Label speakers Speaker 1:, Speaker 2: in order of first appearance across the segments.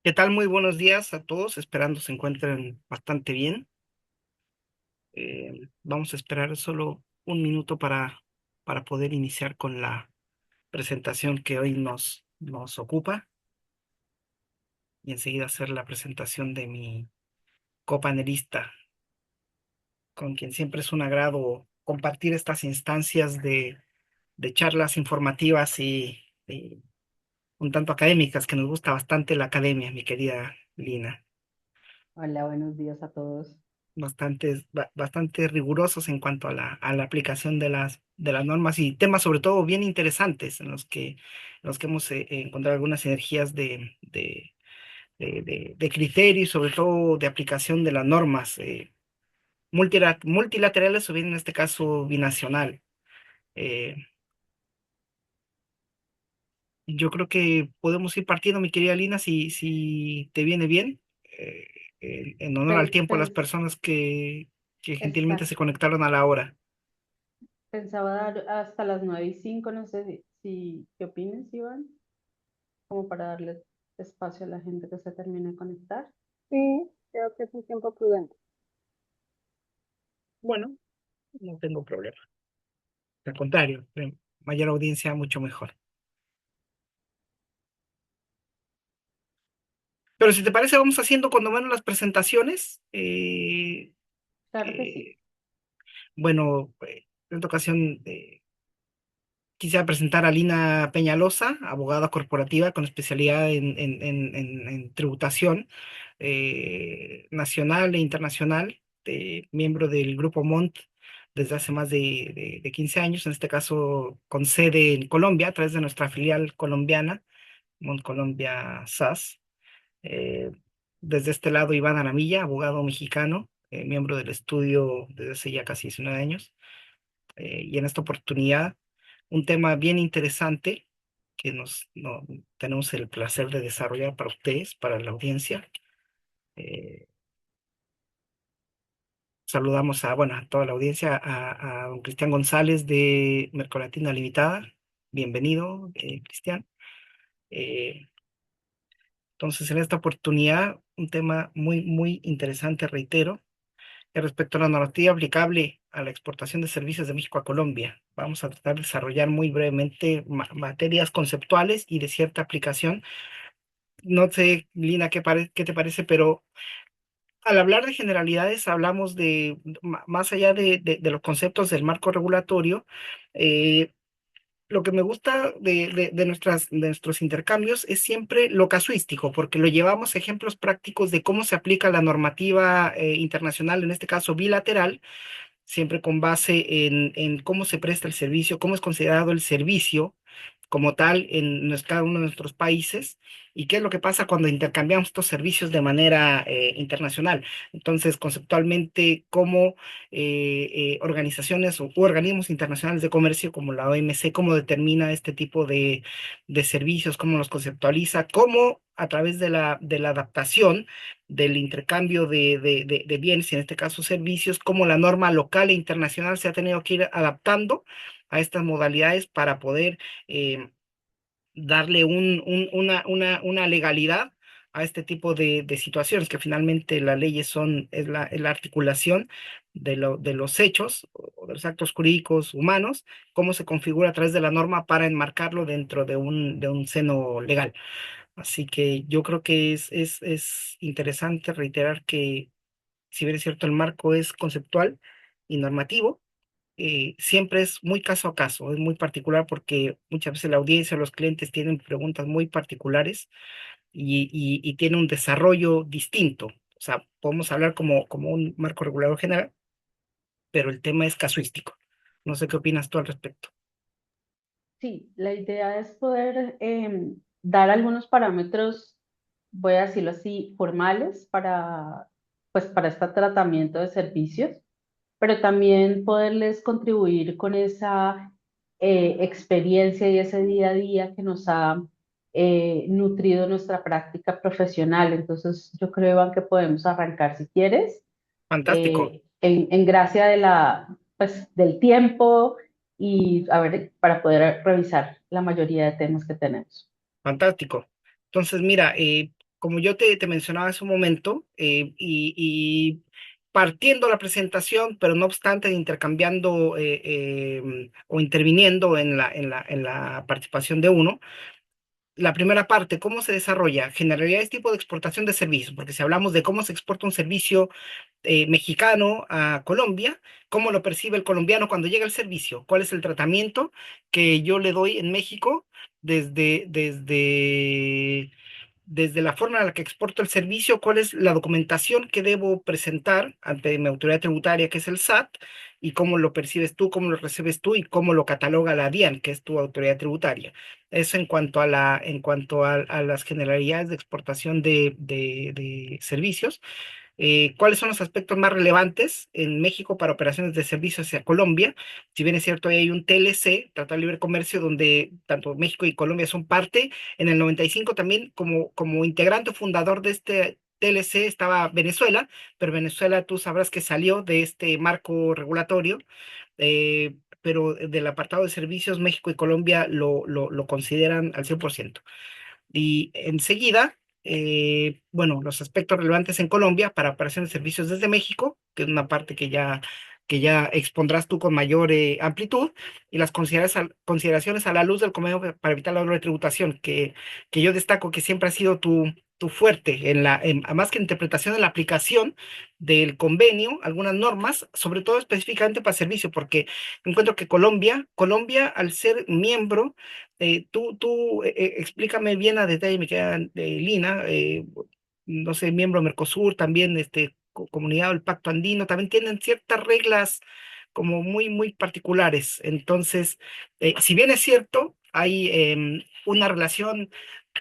Speaker 1: ¿Qué tal? Muy buenos días a todos, esperando se encuentren bastante bien. Vamos a esperar solo un minuto para poder iniciar con la presentación que hoy nos ocupa y enseguida hacer la presentación de mi copanelista, con quien siempre es un agrado compartir estas instancias de charlas informativas y un tanto académicas, que nos gusta bastante la academia, mi querida Lina.
Speaker 2: Hola, buenos días a todos.
Speaker 1: Bastante rigurosos en cuanto a la aplicación de las normas y temas sobre todo bien interesantes en los que hemos encontrado algunas energías de criterio y sobre todo de aplicación de las normas multilaterales o bien en este caso binacional. Eh, yo creo que podemos ir partiendo, mi querida Lina, si te viene bien, eh, en honor al tiempo a las
Speaker 2: Pens-
Speaker 1: personas que gentilmente se
Speaker 2: exacto.
Speaker 1: conectaron a la hora.
Speaker 2: Pensaba dar hasta las 9:05, no sé qué opinas, Iván, como para darle espacio a la gente que se termine de conectar.
Speaker 3: Sí, creo que es un tiempo prudente.
Speaker 1: Bueno, no tengo problema. Al contrario, mayor audiencia, mucho mejor. Pero si te parece, vamos haciendo cuando menos las presentaciones.
Speaker 2: Claro que sí.
Speaker 1: Eh, bueno, en esta ocasión quisiera presentar a Lina Peñalosa, abogada corporativa con especialidad en tributación nacional e internacional, miembro del Grupo Mont desde hace más de 15 años, en este caso con sede en Colombia, a través de nuestra filial colombiana, Mont Colombia SAS. Eh, desde este lado, Iván Aramilla, abogado mexicano, miembro del estudio desde hace ya casi 19 años. Y en esta oportunidad, un tema bien interesante que tenemos el placer de desarrollar para ustedes, para la audiencia. Eh, saludamos bueno, a toda la audiencia, a don Cristian González de Mercolatina Limitada. Bienvenido, Cristian. Eh, entonces, en esta oportunidad, un tema muy, muy interesante, reitero, respecto a la normativa aplicable a la exportación de servicios de México a Colombia. Vamos a tratar de desarrollar muy brevemente materias conceptuales y de cierta aplicación. No sé, Lina, qué te parece, pero al hablar de generalidades hablamos más allá de los conceptos del marco regulatorio. eh, lo que me gusta de nuestros intercambios es siempre lo casuístico, porque lo llevamos a ejemplos prácticos de cómo se aplica la normativa internacional, en este caso bilateral, siempre con base en cómo se presta el servicio, cómo es considerado el servicio como tal en cada uno de nuestros países y qué es lo que pasa cuando intercambiamos estos servicios de manera internacional. Entonces, conceptualmente, cómo organizaciones u organismos internacionales de comercio como la OMC, cómo determina este tipo de servicios, cómo los conceptualiza, cómo a través de la adaptación del intercambio de bienes, y en este caso servicios, cómo la norma local e internacional se ha tenido que ir adaptando a estas modalidades para poder eh, darle una legalidad a este tipo de situaciones, que finalmente las leyes es la articulación de los hechos o de los actos jurídicos humanos, cómo se configura a través de la norma para enmarcarlo dentro de un seno legal. Así que yo creo que es interesante reiterar que, si bien es cierto, el marco es conceptual y normativo, siempre es muy caso a caso, es muy particular porque muchas veces la audiencia o los clientes tienen preguntas muy particulares y tiene un desarrollo distinto. O sea, podemos hablar como un marco regulador general, pero el tema es casuístico. No sé qué opinas tú al respecto.
Speaker 2: Sí, la idea es poder dar algunos parámetros, voy a decirlo así, formales pues, para este tratamiento de servicios, pero también poderles contribuir con esa experiencia y ese día a día que nos ha nutrido nuestra práctica profesional. Entonces, yo creo, Iván, que podemos arrancar si quieres,
Speaker 1: Fantástico,
Speaker 2: en gracia pues, del tiempo y a ver, para poder revisar la mayoría de temas que tenemos.
Speaker 1: fantástico. Entonces, mira, como yo te mencionaba hace un momento, y partiendo la presentación, pero no obstante, intercambiando o interviniendo en la participación de uno. La primera parte, ¿cómo se desarrolla? Generalidades tipo de exportación de servicios, porque si hablamos de cómo se exporta un servicio mexicano a Colombia, ¿cómo lo percibe el colombiano cuando llega el servicio? ¿Cuál es el tratamiento que yo le doy en México desde la forma en la que exporto el servicio? ¿Cuál es la documentación que debo presentar ante mi autoridad tributaria, que es el SAT? ¿Y cómo lo percibes tú, cómo lo recibes tú y cómo lo cataloga la DIAN, que es tu autoridad tributaria? Eso en cuanto a las generalidades de exportación de servicios. ¿Cuáles son los aspectos más relevantes en México para operaciones de servicios hacia Colombia? Si bien es cierto, ahí hay un TLC, Tratado de Libre Comercio, donde tanto México y Colombia son parte. En el 95 también, como integrante fundador de este TLC, estaba Venezuela, pero Venezuela tú sabrás que salió de este marco regulatorio, pero del apartado de servicios, México y Colombia lo consideran al 100%. Y enseguida, bueno, los aspectos relevantes en Colombia para operaciones de servicios desde México, que es una parte que ya expondrás tú con mayor amplitud, y las consideraciones a la luz del convenio para evitar la doble tributación, que yo destaco que siempre ha sido tu fuerte, más que interpretación en la aplicación del convenio, algunas normas, sobre todo específicamente para servicio, porque encuentro que Colombia, al ser miembro, explícame bien a detalle, me queda Lina, no sé, miembro de Mercosur, también comunidad del Pacto Andino, también tienen ciertas reglas como muy, muy particulares. Entonces, si bien es cierto, hay una relación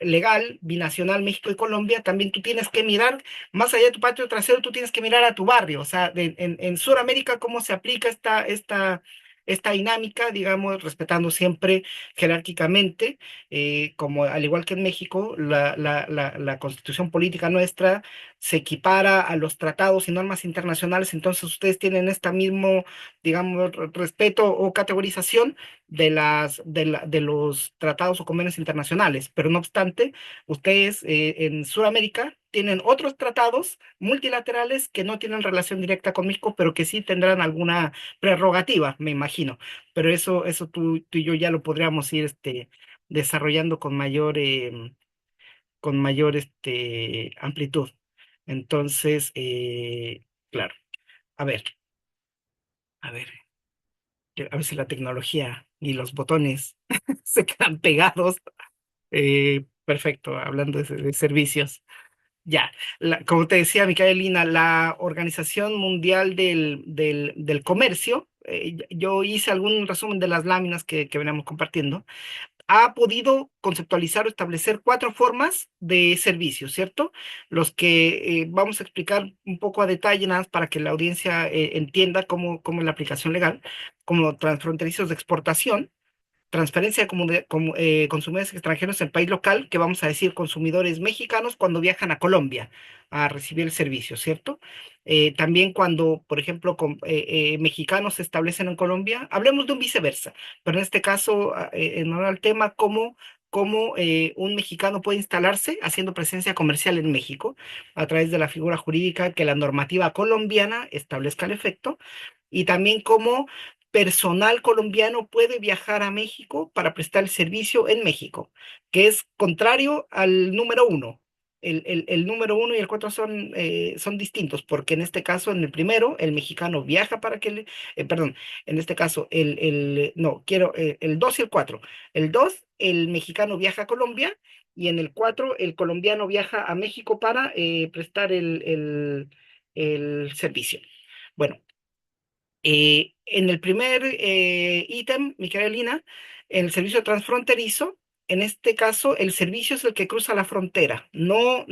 Speaker 1: legal binacional México y Colombia, también tú tienes que mirar más allá de tu patio trasero, tú tienes que mirar a tu barrio. O sea, en Sudamérica, cómo se aplica esta dinámica, digamos, respetando siempre jerárquicamente, como al igual que en México, la constitución política nuestra se equipara a los tratados y normas internacionales. Entonces ustedes tienen este mismo, digamos, respeto o categorización de los tratados o convenios internacionales, pero no obstante, ustedes en Sudamérica tienen otros tratados multilaterales que no tienen relación directa con México, pero que sí tendrán alguna prerrogativa, me imagino. Pero eso tú y yo ya lo podríamos ir desarrollando con mayor amplitud. Entonces, claro, a ver, a ver, a ver si la tecnología y los botones se quedan pegados. Perfecto, hablando de servicios. Ya, como te decía, Micaelina, la Organización Mundial del Comercio, yo hice algún resumen de las láminas que veníamos compartiendo, ha podido conceptualizar o establecer cuatro formas de servicio, ¿cierto? Los que vamos a explicar un poco a detalle, nada más para que la audiencia entienda cómo es la aplicación legal, como transfronterizos de exportación, transferencia de consumidores extranjeros en país local, que vamos a decir consumidores mexicanos cuando viajan a Colombia a recibir el servicio, ¿cierto? También cuando, por ejemplo, mexicanos se establecen en Colombia, hablemos de un viceversa, pero en este caso, en honor al tema, cómo un mexicano puede instalarse haciendo presencia comercial en México a través de la figura jurídica que la normativa colombiana establezca al efecto, y también cómo personal colombiano puede viajar a México para prestar el servicio en México, que es contrario al número uno. El número uno y el cuatro son distintos, porque en este caso, en el primero, el mexicano viaja perdón, en este caso, no, el dos y el cuatro. El dos, el mexicano viaja a Colombia, y en el cuatro, el colombiano viaja a México para prestar el servicio. Bueno, en el primer ítem, Micaelina, en el servicio transfronterizo, en este caso, el servicio es el que cruza la frontera, no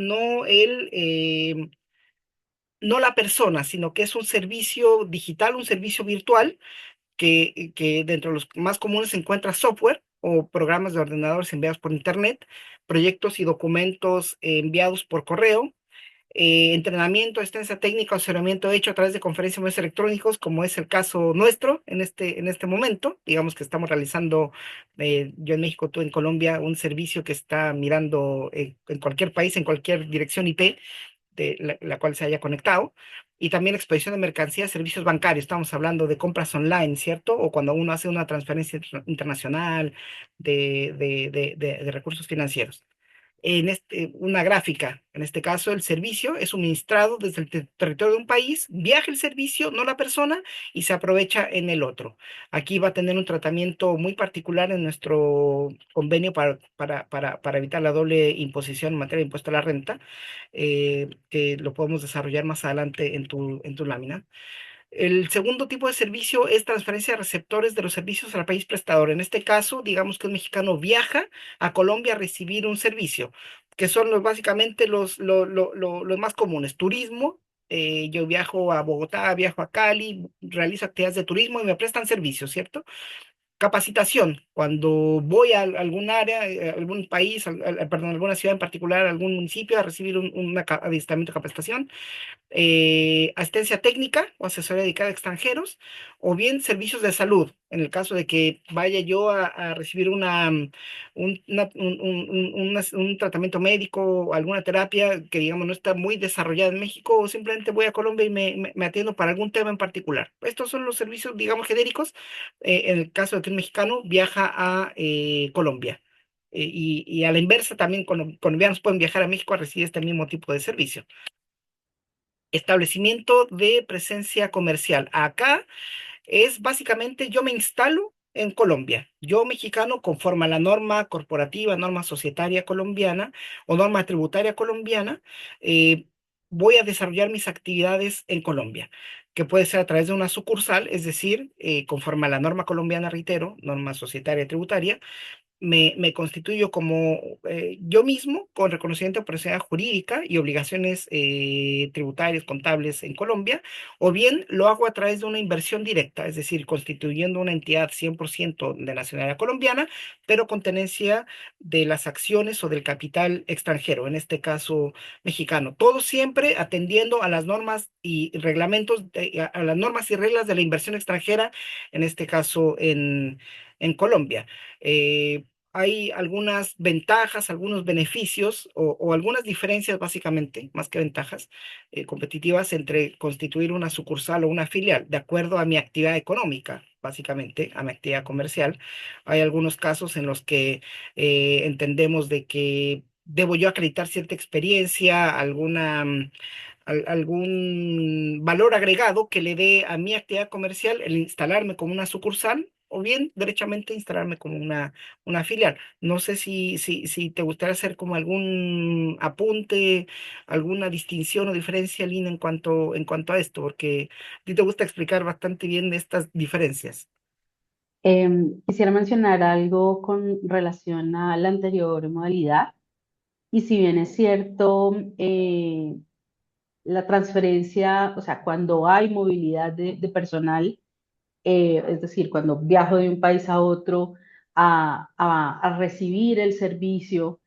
Speaker 1: la persona, sino que es un servicio digital, un servicio virtual, que dentro de los más comunes se encuentra software o programas de ordenadores enviados por Internet, proyectos y documentos enviados por correo, entrenamiento, asistencia técnica, asesoramiento hecho a través de conferencias y medios electrónicos, como es el caso nuestro en este momento. Digamos que estamos realizando, yo en México, tú en Colombia, un servicio que está mirando en cualquier país, en cualquier dirección IP de la cual se haya conectado. Y también expedición de mercancías, servicios bancarios. Estamos hablando de compras online, ¿cierto? O cuando uno hace una transferencia internacional de recursos financieros. Una gráfica. En este caso, el servicio es suministrado desde el territorio de un país, viaja el servicio, no la persona, y se aprovecha en el otro. Aquí va a tener un tratamiento muy particular en nuestro convenio para evitar la doble imposición en materia de impuesto a la renta, que lo podemos desarrollar más adelante en tu lámina. El segundo tipo de servicio es transferencia de receptores de los servicios al país prestador. En este caso, digamos que un mexicano viaja a Colombia a recibir un servicio, que son básicamente los más comunes. Turismo, yo viajo a Bogotá, viajo a Cali, realizo actividades de turismo y me prestan servicios, ¿cierto? Capacitación, cuando voy a algún área, algún país, perdón, alguna ciudad en particular, algún municipio a recibir un adiestramiento de capacitación. Asistencia técnica o asesoría dedicada a extranjeros, o bien servicios de salud, en el caso de que vaya yo a recibir un tratamiento médico o alguna terapia que, digamos, no está muy desarrollada en México, o simplemente voy a Colombia y me atiendo para algún tema en particular. Estos son los servicios, digamos, genéricos, en el caso de que un mexicano viaja a Colombia. Y a la inversa, también colombianos pueden viajar a México a recibir este mismo tipo de servicio. Establecimiento de presencia comercial. Acá es básicamente yo me instalo en Colombia. Yo, mexicano, conforme a la norma corporativa, norma societaria colombiana o norma tributaria colombiana, eh, voy a desarrollar mis actividades en Colombia, que puede ser a través de una sucursal, es decir, conforme a la norma colombiana, reitero, norma societaria tributaria, me constituyo como yo mismo, con reconocimiento de personalidad jurídica y obligaciones tributarias, contables en Colombia, o bien lo hago a través de una inversión directa, es decir, constituyendo una entidad 100% de nacionalidad colombiana, pero con tenencia de las acciones o del capital extranjero, en este caso mexicano. Todo siempre atendiendo a las normas y reglamentos, a las normas y reglas de la inversión extranjera, en este caso en Colombia. Eh, Hay algunas ventajas, algunos beneficios o algunas diferencias básicamente, más que ventajas, competitivas entre constituir una sucursal o una filial, de acuerdo a mi actividad económica, básicamente, a mi actividad comercial. Hay algunos casos en los que entendemos de que debo yo acreditar cierta experiencia, algún valor agregado que le dé a mi actividad comercial el instalarme como una sucursal, o bien derechamente instalarme como una filial. No sé si te gustaría hacer como algún apunte, alguna distinción o diferencia, Lina, en cuanto a esto, porque a ti te gusta explicar bastante bien estas diferencias.
Speaker 2: Quisiera mencionar algo con relación a la anterior modalidad. Y si bien es cierto, la transferencia, o sea, cuando hay movilidad de personal, es decir, cuando viajo de un país a otro a recibir el servicio,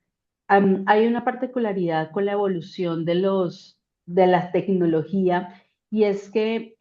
Speaker 2: hay una particularidad con la evolución de la tecnología, y es que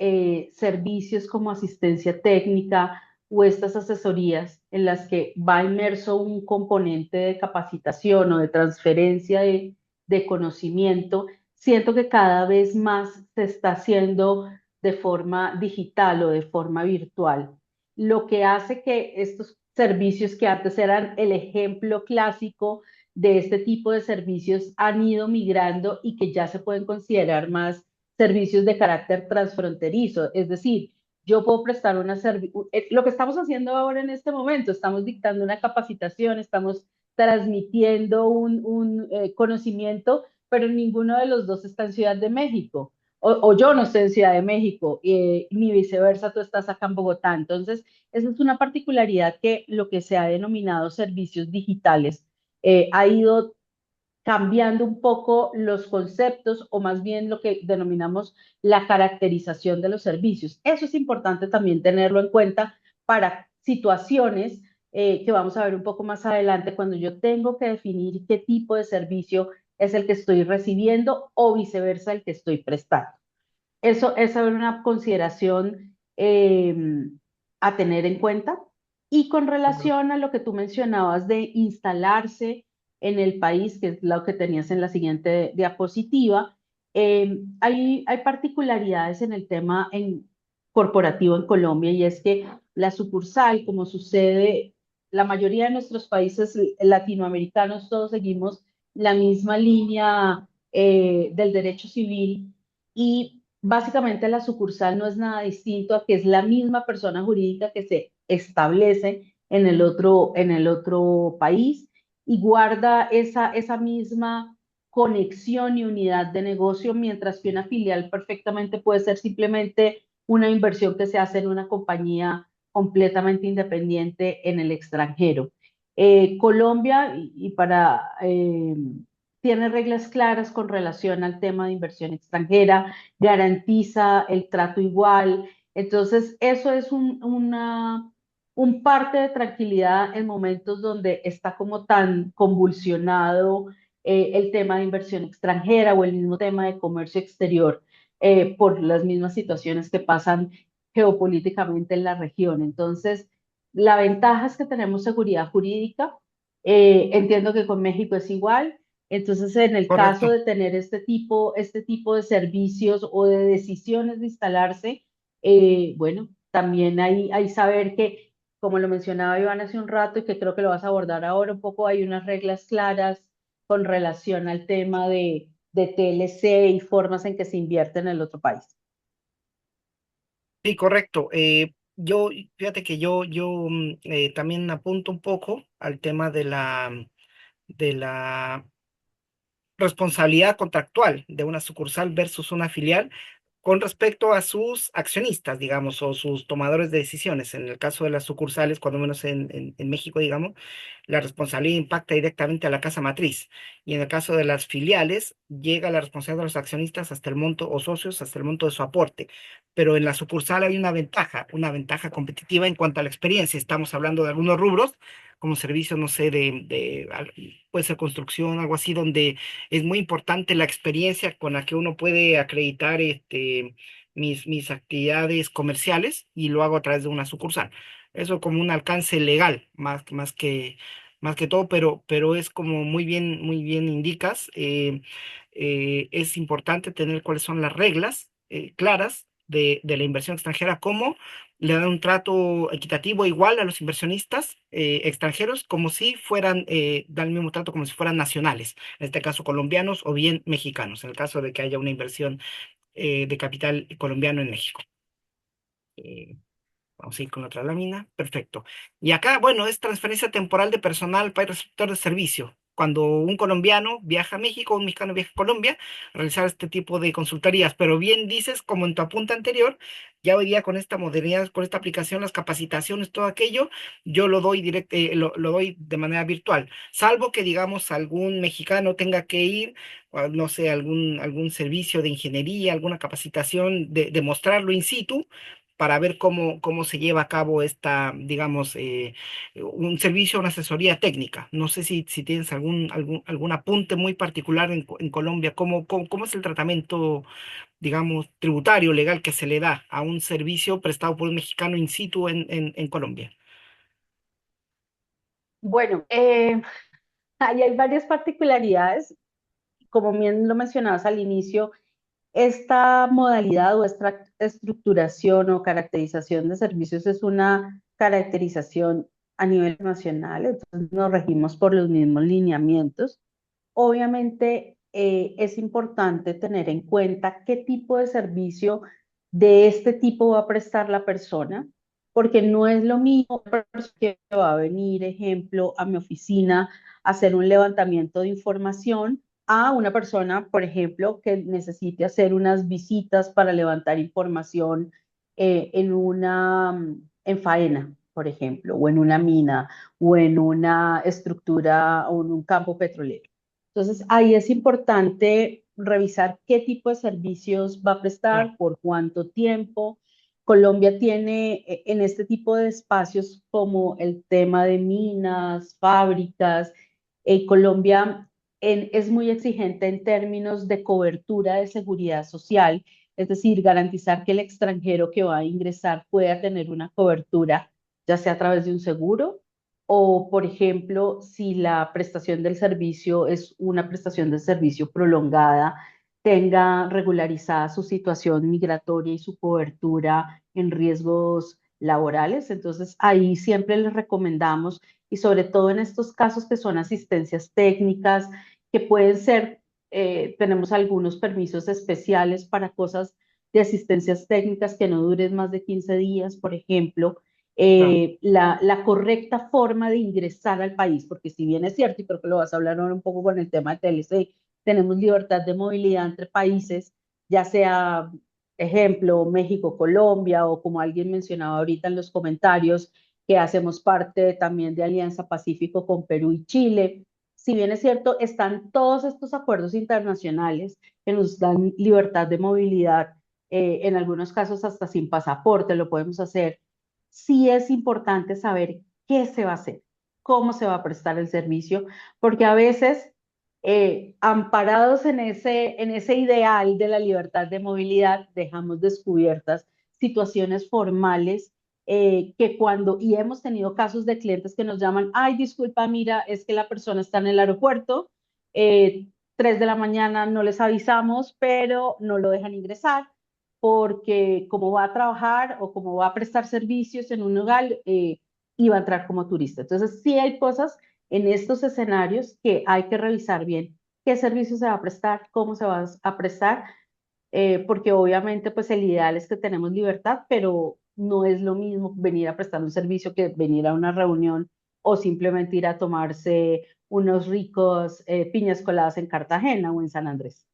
Speaker 2: servicios como asistencia técnica o estas asesorías en las que va inmerso un componente de capacitación o de transferencia de conocimiento, siento que cada vez más se está haciendo de forma digital o de forma virtual, lo que hace que estos servicios que antes eran el ejemplo clásico de este tipo de servicios han ido migrando y que ya se pueden considerar más servicios de carácter transfronterizo. Es decir, yo puedo prestar lo que estamos haciendo ahora en este momento, estamos dictando una capacitación, estamos transmitiendo un conocimiento, pero ninguno de los dos está en Ciudad de México. O yo no estoy en Ciudad de México, ni viceversa, tú estás acá en Bogotá. Entonces, esa es una particularidad que lo que se ha denominado servicios digitales ha ido cambiando un poco los conceptos, o más bien lo que denominamos la caracterización de los servicios. Eso es importante también tenerlo en cuenta para situaciones que vamos a ver un poco más adelante, cuando yo tengo que definir qué tipo de servicio es el que estoy recibiendo o viceversa el que estoy prestando. Eso es una consideración a tener en cuenta. Y con
Speaker 1: Claro.
Speaker 2: relación a lo que tú mencionabas de instalarse en el país, que es lo que tenías en la siguiente diapositiva, hay particularidades en el tema corporativo en Colombia y es que la sucursal, como sucede la mayoría de nuestros países latinoamericanos, todos seguimos la misma línea del derecho civil y básicamente la sucursal no es nada distinto a que es la misma persona jurídica que se establece en el otro país y guarda esa misma conexión y unidad de negocio, mientras que una filial perfectamente puede ser simplemente una inversión que se hace en una compañía completamente independiente en el extranjero. Colombia, y para tiene reglas claras con relación al tema de inversión extranjera, garantiza el trato igual. Entonces, eso es un parte de tranquilidad en momentos donde está como tan convulsionado el tema de inversión extranjera o el mismo tema de comercio exterior por las mismas situaciones que pasan geopolíticamente en la región. Entonces, la ventaja es que tenemos seguridad jurídica. Entiendo que con México es igual. Entonces, en el caso
Speaker 1: Correcto.
Speaker 2: de tener este tipo de servicios o de decisiones de instalarse, bueno, también hay saber que, como lo mencionaba Iván hace un rato y que creo que lo vas a abordar ahora un poco, hay unas reglas claras con relación al tema de TLC y formas en que se invierte en el otro país.
Speaker 1: Sí, correcto. Yo, fíjate que yo también apunto un poco al tema de la responsabilidad contractual de una sucursal versus una filial con respecto a sus accionistas, digamos, o sus tomadores de decisiones. En el caso de las sucursales, cuando menos en México, digamos, la responsabilidad impacta directamente a la casa matriz. Y en el caso de las filiales, llega la responsabilidad de los accionistas hasta el monto, o socios, hasta el monto de su aporte. Pero en la sucursal hay una ventaja competitiva en cuanto a la experiencia. Estamos hablando de algunos rubros, como servicios, no sé, puede ser construcción, algo así, donde es muy importante la experiencia con la que uno puede acreditar mis actividades comerciales y lo hago a través de una sucursal. Eso como un alcance legal, más que todo, pero es como muy bien indicas, es importante tener cuáles son las reglas claras de la inversión extranjera, cómo le dan un trato equitativo igual a los inversionistas extranjeros, como si fueran, dan el mismo trato como si fueran nacionales, en este caso colombianos o bien mexicanos, en el caso de que haya una inversión de capital colombiano en México. Eh, Vamos a ir con la otra lámina. Perfecto. Y acá, bueno, es transferencia temporal de personal para el receptor de servicio. Cuando un colombiano viaja a México, un mexicano viaja a Colombia, realizar este tipo de consultorías. Pero bien dices, como en tu apunte anterior, ya hoy día con esta modernidad, con esta aplicación, las capacitaciones, todo aquello, yo lo doy lo doy de manera virtual. Salvo que, digamos, algún mexicano tenga que ir, no sé, algún servicio de ingeniería, alguna capacitación, de mostrarlo in situ para ver cómo se lleva a cabo digamos, un servicio, una asesoría técnica. No sé si tienes algún apunte muy particular en Colombia, cómo es el tratamiento, digamos, tributario, legal que se le da a un servicio prestado por un mexicano in situ en Colombia.
Speaker 2: Bueno, ahí hay varias particularidades. Como bien lo mencionabas al inicio, esta modalidad o esta estructuración o caracterización de servicios es una caracterización a nivel nacional, entonces nos regimos por los mismos lineamientos. Obviamente es importante tener en cuenta qué tipo de servicio de este tipo va a prestar la persona, porque no es lo mismo una persona que va a venir, ejemplo, a mi oficina a hacer un levantamiento de información a una persona, por ejemplo, que necesite hacer unas visitas para levantar información en faena, por ejemplo, o en una mina, o en una estructura, o en un campo petrolero. Entonces, ahí es importante revisar qué tipo de servicios va a
Speaker 1: Claro.
Speaker 2: prestar, por cuánto tiempo. Colombia tiene en este tipo de espacios como el tema de minas, fábricas. Colombia es muy exigente en términos de cobertura de seguridad social, es decir, garantizar que el extranjero que va a ingresar pueda tener una cobertura, ya sea a través de un seguro o, por ejemplo, si la prestación del servicio es una prestación de servicio prolongada, tenga regularizada su situación migratoria y su cobertura en riesgos laborales. Entonces, ahí siempre les recomendamos, y sobre todo en estos casos que son asistencias técnicas, que pueden ser, tenemos algunos permisos especiales para cosas de asistencias técnicas que no duren más de 15 días, por ejemplo,
Speaker 1: Claro,
Speaker 2: la correcta forma de ingresar al país, porque si bien es cierto, y creo que lo vas a hablar ahora un poco con el tema de TLC, tenemos libertad de movilidad entre países, ya sea, ejemplo, México, Colombia, o como alguien mencionaba ahorita en los comentarios, que hacemos parte también de Alianza Pacífico con Perú y Chile. Si bien es cierto, están todos estos acuerdos internacionales que nos dan libertad de movilidad, en algunos casos hasta sin pasaporte lo podemos hacer. Sí es importante saber qué se va a hacer, cómo se va a prestar el servicio, porque a veces, amparados en ese ideal de la libertad de movilidad, dejamos descubiertas situaciones formales, que cuando, y hemos tenido casos de clientes que nos llaman, ay, disculpa, mira, es que la persona está en el aeropuerto, 3 de la mañana no les avisamos, pero no lo dejan ingresar porque como va a trabajar o como va a prestar servicios en un lugar, iba a entrar como turista. Entonces, sí hay cosas en estos escenarios que hay que revisar bien qué servicio se va a prestar, cómo se va a prestar, porque obviamente pues el ideal es que tenemos libertad, pero no es lo mismo venir a prestar un servicio que venir a una reunión o simplemente ir a tomarse unos ricos piñas coladas en Cartagena o en San Andrés.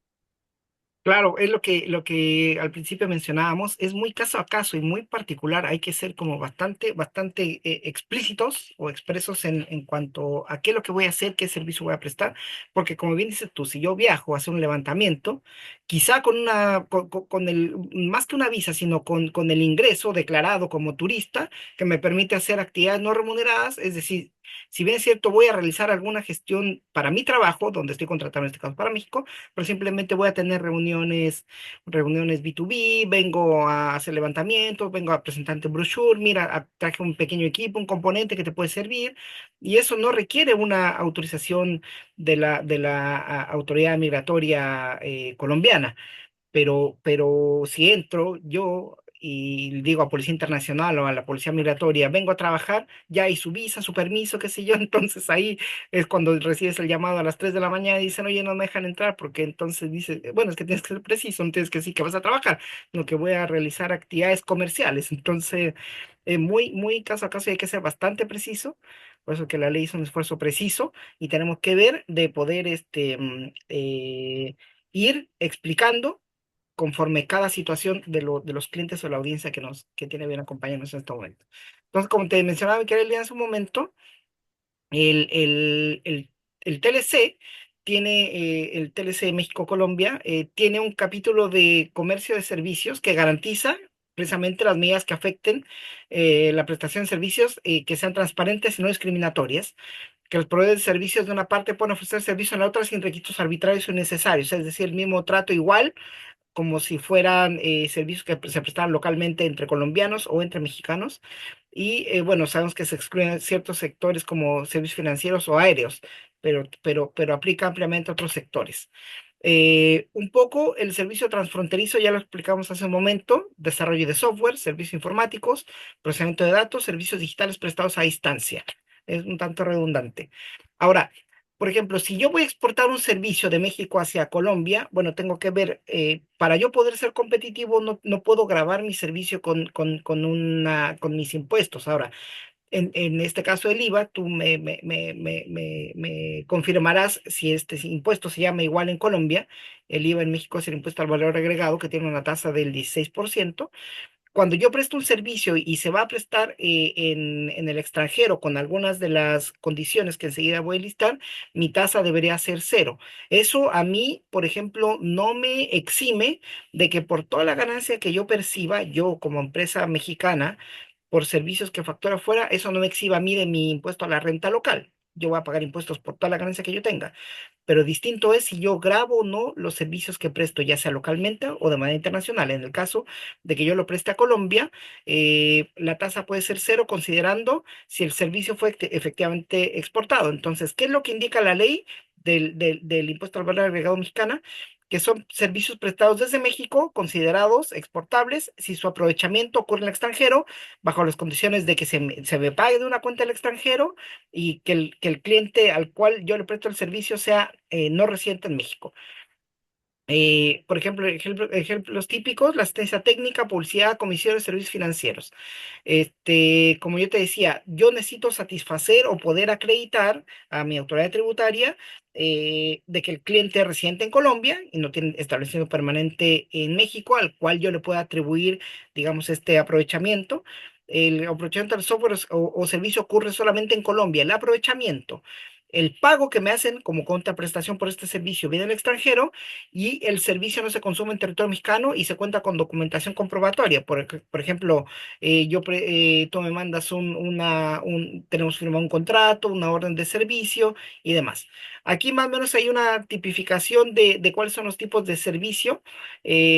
Speaker 1: claro, es lo que al principio mencionábamos, es muy caso a caso y muy particular. Hay que ser como bastante explícitos o expresos en cuanto a qué es lo que voy a hacer, qué servicio voy a prestar, porque como bien dices tú, si yo viajo a hacer un levantamiento, quizá con el, más que una visa, sino con el ingreso declarado como turista, que me permite hacer actividades no remuneradas, es decir, si bien es cierto, voy a realizar alguna gestión para mi trabajo, donde estoy contratado en este caso para México, pero simplemente voy a tener reuniones B2B, vengo a hacer levantamientos, vengo a presentar ante brochure, mira, traje un pequeño equipo, un componente que te puede servir, y eso no requiere una autorización de la autoridad migratoria colombiana, pero si entro yo y digo a Policía Internacional o a la Policía Migratoria, vengo a trabajar, ya hay su visa, su permiso, qué sé yo, entonces ahí es cuando recibes el llamado a las 3 de la mañana y dicen, oye, no me dejan entrar, porque entonces dices, bueno, es que tienes que ser preciso, no tienes que decir que vas a trabajar, no que voy a realizar actividades comerciales, entonces muy caso a caso y hay que ser bastante preciso. Por eso que la ley es un esfuerzo preciso y tenemos que ver de poder ir explicando conforme cada situación de los clientes o la audiencia que tiene bien acompañarnos en este momento. Entonces, como te mencionaba, mi querida Elia, en su momento, el, el, el, el TLC el TLC México-Colombia, tiene un capítulo de comercio de servicios que garantiza precisamente las medidas que afecten la prestación de servicios, que sean transparentes y no discriminatorias, que los proveedores de servicios de una parte pueden ofrecer servicios en la otra sin requisitos arbitrarios o innecesarios, es decir, el mismo trato igual como si fueran servicios que se prestaran localmente entre colombianos o entre mexicanos. Y bueno, sabemos que se excluyen ciertos sectores como servicios financieros o aéreos, pero aplica ampliamente a otros sectores. Un poco el servicio transfronterizo, ya lo explicamos hace un momento, desarrollo de software, servicios informáticos, procesamiento de datos, servicios digitales prestados a distancia. Es un tanto redundante. Ahora, por ejemplo, si yo voy a exportar un servicio de México hacia Colombia, bueno, tengo que ver, para yo poder ser competitivo, no puedo grabar mi servicio con mis impuestos. Ahora, en este caso del IVA, tú me confirmarás si este impuesto se llama igual en Colombia. El IVA en México es el impuesto al valor agregado, que tiene una tasa del 16%. Cuando yo presto un servicio y se va a prestar en el extranjero con algunas de las condiciones que enseguida voy a listar, mi tasa debería ser cero. Eso a mí, por ejemplo, no me exime de que por toda la ganancia que yo perciba, yo como empresa mexicana, por servicios que factura fuera, eso no me exhiba a mí de mi impuesto a la renta local. yo voy a pagar impuestos por toda la ganancia que yo tenga, pero distinto es si yo grabo o no los servicios que presto, ya sea localmente o de manera internacional. En el caso de que yo lo preste a Colombia, la tasa puede ser cero considerando si el servicio fue efectivamente exportado. Entonces, ¿qué es lo que indica la ley del impuesto al valor agregado mexicana? Que son servicios prestados desde México considerados exportables si su aprovechamiento ocurre en el extranjero, bajo las condiciones de que se me pague de una cuenta del extranjero y que el cliente al cual yo le presto el servicio sea no residente en México. Por ejemplo, ejemplos típicos, la asistencia técnica, publicidad, comisiones, servicios financieros. Como yo te decía, yo necesito satisfacer o poder acreditar a mi autoridad tributaria de que el cliente es residente en Colombia y no tiene establecimiento permanente en México, al cual yo le pueda atribuir, digamos, este aprovechamiento. El aprovechamiento del software o servicio ocurre solamente en Colombia. El aprovechamiento, el pago que me hacen como contraprestación por este servicio viene del extranjero y el servicio no se consume en territorio mexicano y se cuenta con documentación comprobatoria. Por ejemplo, tú me mandas tenemos firmado un contrato, una orden de servicio y demás. Aquí más o menos hay una tipificación de cuáles son los tipos de servicio,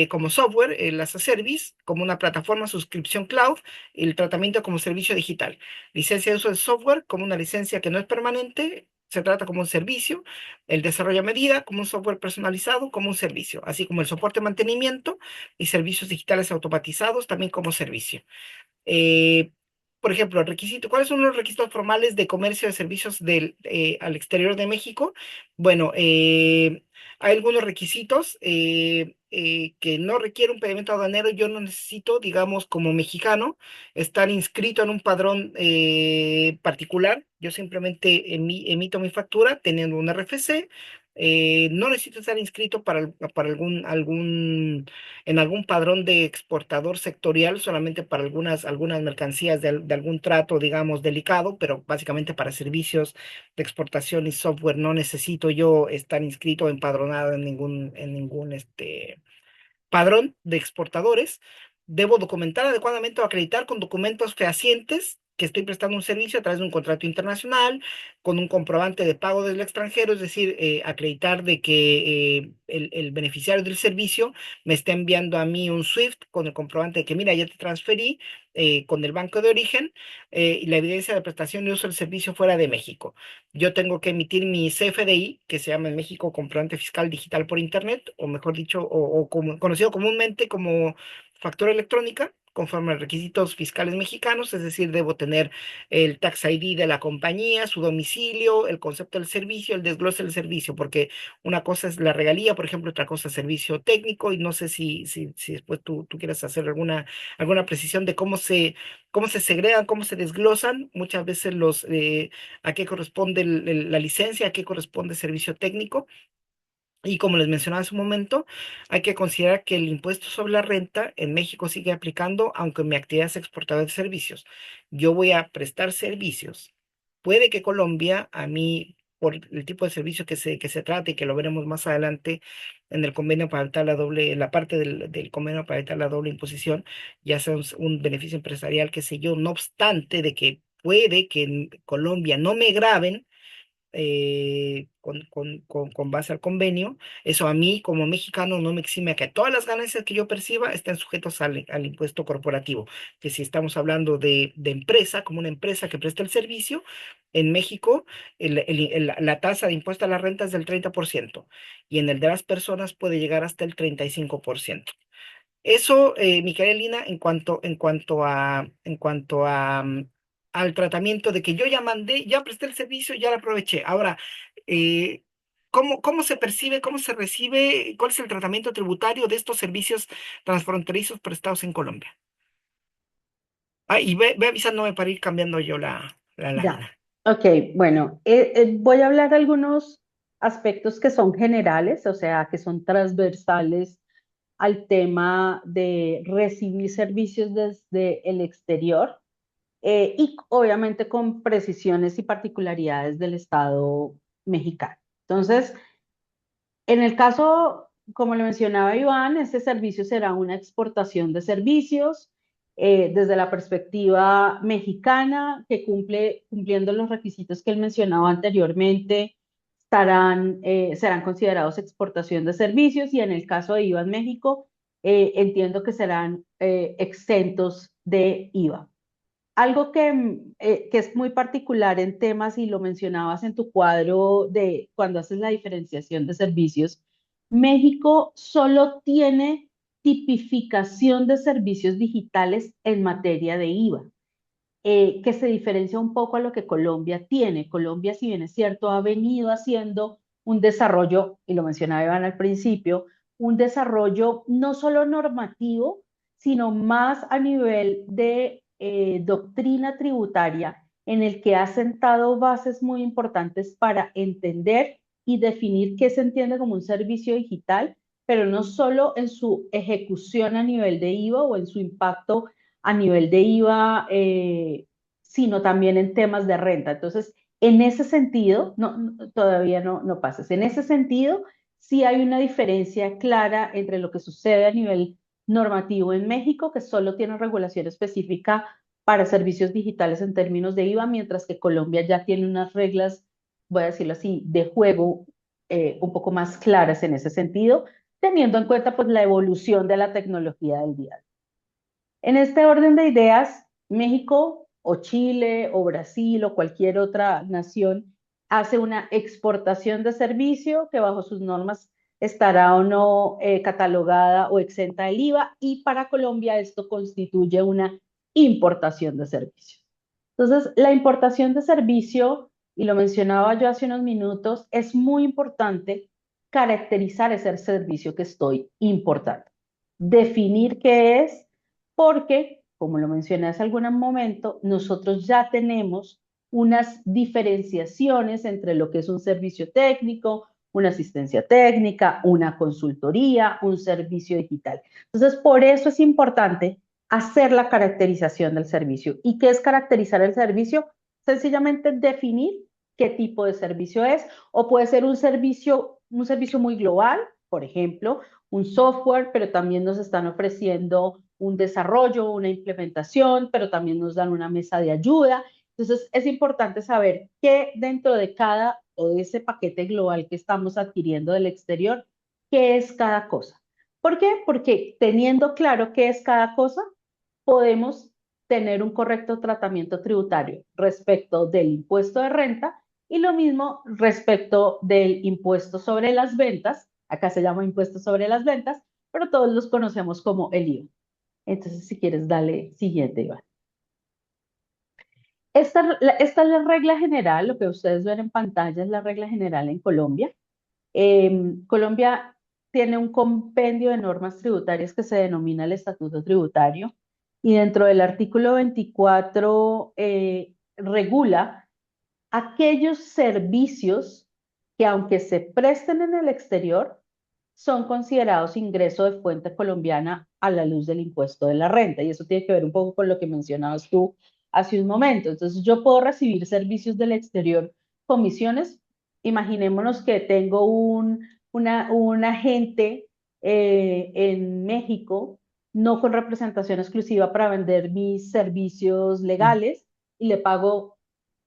Speaker 1: como software, las as a service, como una plataforma, suscripción cloud, el tratamiento como servicio digital. Licencia de uso de software como una licencia que no es permanente. Se trata como un servicio, el desarrollo a medida como un software personalizado como un servicio, así como el soporte de mantenimiento y servicios digitales automatizados también como servicio. Eh, por ejemplo, ¿cuáles son los requisitos formales de comercio de servicios al exterior de México? Bueno, hay algunos requisitos que no requiere un pedimento aduanero. Yo no necesito, digamos, como mexicano, estar inscrito en un padrón particular. Yo simplemente emito mi factura teniendo un RFC. No necesito estar inscrito para en algún padrón de exportador sectorial, solamente para algunas mercancías de algún trato, digamos, delicado, pero básicamente para servicios de exportación y software no necesito yo estar inscrito o empadronado en ningún padrón de exportadores. Debo documentar adecuadamente o acreditar con documentos fehacientes que estoy prestando un servicio a través de un contrato internacional, con un comprobante de pago del extranjero, es decir, acreditar de que el beneficiario del servicio me está enviando a mí un SWIFT con el comprobante de que, mira, ya te transferí con el banco de origen y la evidencia de prestación de uso del servicio fuera de México. Yo tengo que emitir mi CFDI, que se llama en México comprobante fiscal digital por Internet, o mejor dicho, conocido comúnmente como factura electrónica, conforme a requisitos fiscales mexicanos, es decir, debo tener el tax ID de la compañía, su domicilio, el concepto del servicio, el desglose del servicio, porque una cosa es la regalía, por ejemplo, otra cosa es servicio técnico, y no sé si después tú quieres hacer alguna precisión de cómo se segregan, cómo se desglosan, muchas veces a qué corresponde la licencia, a qué corresponde servicio técnico. Y como les mencionaba hace un momento, hay que considerar que el impuesto sobre la renta en México sigue aplicando, aunque mi actividad es exportadora de servicios. Yo voy a prestar servicios. Puede que Colombia, a mí, por el tipo de servicio que se trate y que lo veremos más adelante en el convenio para evitar la parte del convenio para evitar la doble imposición, ya sea un beneficio empresarial, qué sé yo, no obstante de que puede que en Colombia no me graben con base al convenio, eso a mí como mexicano no me exime a que todas las ganancias que yo perciba estén sujetos al impuesto corporativo, que si estamos hablando de empresa, como una empresa que presta el servicio, en México la tasa de impuesto a la renta es del 30% y en el de las personas puede llegar hasta el 35%. Eso, mi querida Lina, al tratamiento de que yo ya mandé, ya presté el servicio, ya lo aproveché. Ahora, eh, ¿cómo se percibe, cómo se recibe, cuál es el tratamiento tributario de estos servicios transfronterizos prestados en Colombia? Ah, y ve avisándome para ir cambiando yo la
Speaker 2: Ya.
Speaker 1: lámina.
Speaker 2: Ok, bueno, voy a hablar de algunos aspectos que son generales, o sea, que son transversales al tema de recibir servicios desde el exterior y obviamente con precisiones y particularidades del Estado mexicano. Entonces, en el caso, como le mencionaba Iván, este servicio será una exportación de servicios desde la perspectiva mexicana, que cumpliendo los requisitos que él mencionaba anteriormente, serán considerados exportación de servicios y en el caso de IVA en México, entiendo que serán exentos de IVA. Algo que es muy particular en temas, y lo mencionabas en tu cuadro de cuando haces la diferenciación de servicios, México solo tiene tipificación de servicios digitales en materia de IVA, que se diferencia un poco a lo que Colombia tiene. Colombia, si bien es cierto, ha venido haciendo un desarrollo, y lo mencionaba Iván al principio, un desarrollo no solo normativo, sino más a nivel de doctrina tributaria, en el que ha sentado bases muy importantes para entender y definir qué se entiende como un servicio digital, pero no solo en su ejecución a nivel de IVA o en su impacto a nivel de IVA, sino también en temas de renta. Entonces, en ese sentido, todavía no pasas. En ese sentido, sí hay una diferencia clara entre lo que sucede a nivel normativo en México, que solo tiene regulación específica para servicios digitales en términos de IVA, mientras que Colombia ya tiene unas reglas, voy a decirlo así, de juego un poco más claras en ese sentido, teniendo en cuenta pues la evolución de la tecnología del día. En este orden de ideas, México o Chile o Brasil o cualquier otra nación hace una exportación de servicio que bajo sus normas estará o no catalogada o exenta del IVA, y para Colombia esto constituye una importación de servicio. Entonces, la importación de servicio, y lo mencionaba yo hace unos minutos, es muy importante caracterizar ese servicio que estoy importando, definir qué es, porque, como lo mencioné hace algún momento, nosotros ya tenemos unas diferenciaciones entre lo que es un servicio técnico, una asistencia técnica, una consultoría, un servicio digital. Entonces, por eso es importante hacer la caracterización del servicio. ¿Y qué es caracterizar el servicio? Sencillamente definir qué tipo de servicio es, o puede ser un servicio muy global, por ejemplo, un software, pero también nos están ofreciendo un desarrollo, una implementación, pero también nos dan una mesa de ayuda. Entonces, es importante saber qué dentro de cada o de ese paquete global que estamos adquiriendo del exterior, qué es cada cosa. ¿Por qué? Porque teniendo claro qué es cada cosa, podemos tener un correcto tratamiento tributario respecto del impuesto de renta y lo mismo respecto del impuesto sobre las ventas. Acá se llama impuesto sobre las ventas, pero todos los conocemos como el IVA. Entonces, si quieres, dale siguiente, Iván. Esta es la regla general, lo que ustedes ven en pantalla es la regla general en Colombia. Colombia tiene un compendio de normas tributarias que se denomina el Estatuto Tributario, y dentro del artículo 24 regula aquellos servicios que, aunque se presten en el exterior, son considerados ingreso de fuente colombiana a la luz del impuesto de la renta. Y eso tiene que ver un poco con lo que mencionabas tú hace un momento. Entonces, yo puedo recibir servicios del exterior, comisiones. Imaginémonos que tengo un agente en México, no con representación exclusiva para vender mis servicios legales, y le pago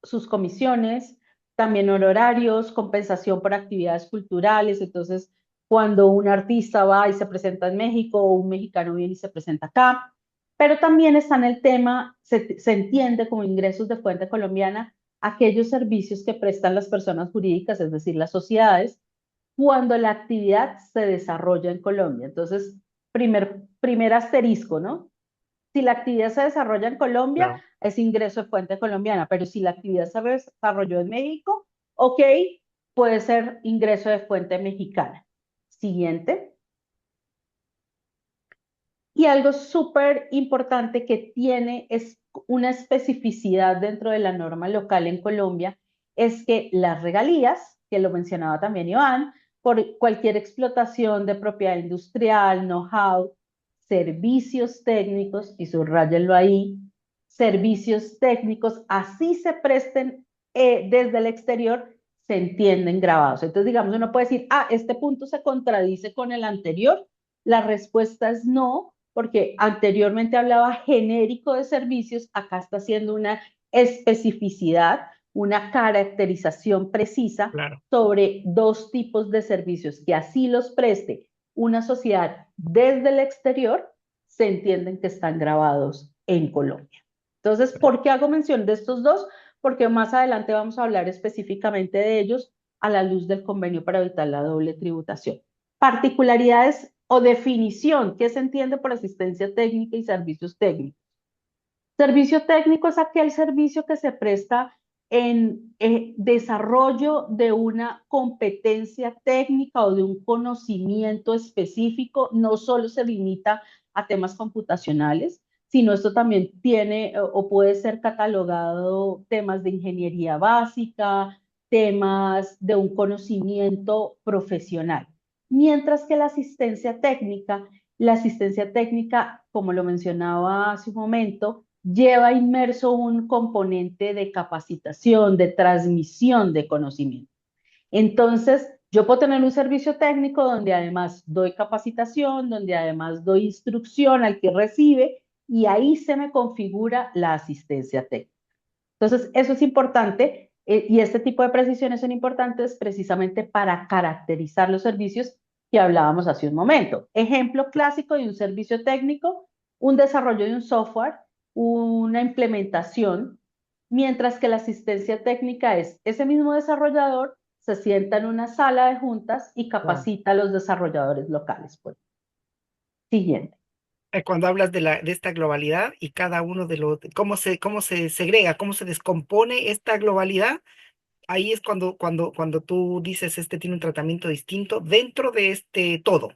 Speaker 2: sus comisiones, también honorarios, compensación por actividades culturales. Entonces, cuando un artista va y se presenta en México, o un mexicano viene y se presenta acá, pero también está en el tema, se entiende como ingresos de fuente colombiana aquellos servicios que prestan las personas jurídicas, es decir, las sociedades, cuando la actividad se desarrolla en Colombia. Entonces, primer asterisco, ¿no? Si la actividad se desarrolla en Colombia,
Speaker 1: Claro.
Speaker 2: es ingreso de fuente colombiana, pero si la actividad se desarrolló en México, ok, puede ser ingreso de fuente mexicana. Siguiente. Y algo súper importante que tiene es una especificidad dentro de la norma local en Colombia, es que las regalías, que lo mencionaba también Iván, por cualquier explotación de propiedad industrial, know-how, servicios técnicos, y subrayenlo ahí, servicios técnicos, así se presten desde el exterior, se entienden grabados. Entonces, digamos, uno puede decir, este punto se contradice con el anterior. La respuesta es no, porque anteriormente hablaba genérico de servicios, acá está haciendo una especificidad, una caracterización precisa
Speaker 1: Claro.
Speaker 2: sobre dos tipos de servicios que así los preste una sociedad desde el exterior, se entienden que están grabados en Colombia. Entonces, ¿por qué hago mención de estos dos? Porque más adelante vamos a hablar específicamente de ellos a la luz del convenio para evitar la doble tributación. Particularidades o definición, ¿qué se entiende por asistencia técnica y servicios técnicos? Servicio técnico es aquel servicio que se presta en desarrollo de una competencia técnica o de un conocimiento específico. No solo se limita a temas computacionales, sino esto también tiene o puede ser catalogado temas de ingeniería básica, temas de un conocimiento profesional. Mientras que la asistencia técnica, como lo mencionaba hace un momento, lleva inmerso un componente de capacitación, de transmisión de conocimiento. Entonces, yo puedo tener un servicio técnico donde además doy capacitación, donde además doy instrucción al que recibe, y ahí se me configura la asistencia técnica. Entonces, eso es importante, y este tipo de precisiones son importantes precisamente para caracterizar los servicios que hablábamos hace un momento. Ejemplo clásico de un servicio técnico: un desarrollo de un software, una implementación, mientras que la asistencia técnica es ese mismo desarrollador se sienta en una sala de juntas y
Speaker 1: Claro.
Speaker 2: capacita a los desarrolladores locales. Pues. Siguiente.
Speaker 1: Cuando hablas de esta globalidad y cada uno de los, cómo se segrega, cómo se descompone esta globalidad, ahí es cuando tú dices este tiene un tratamiento distinto dentro de este todo.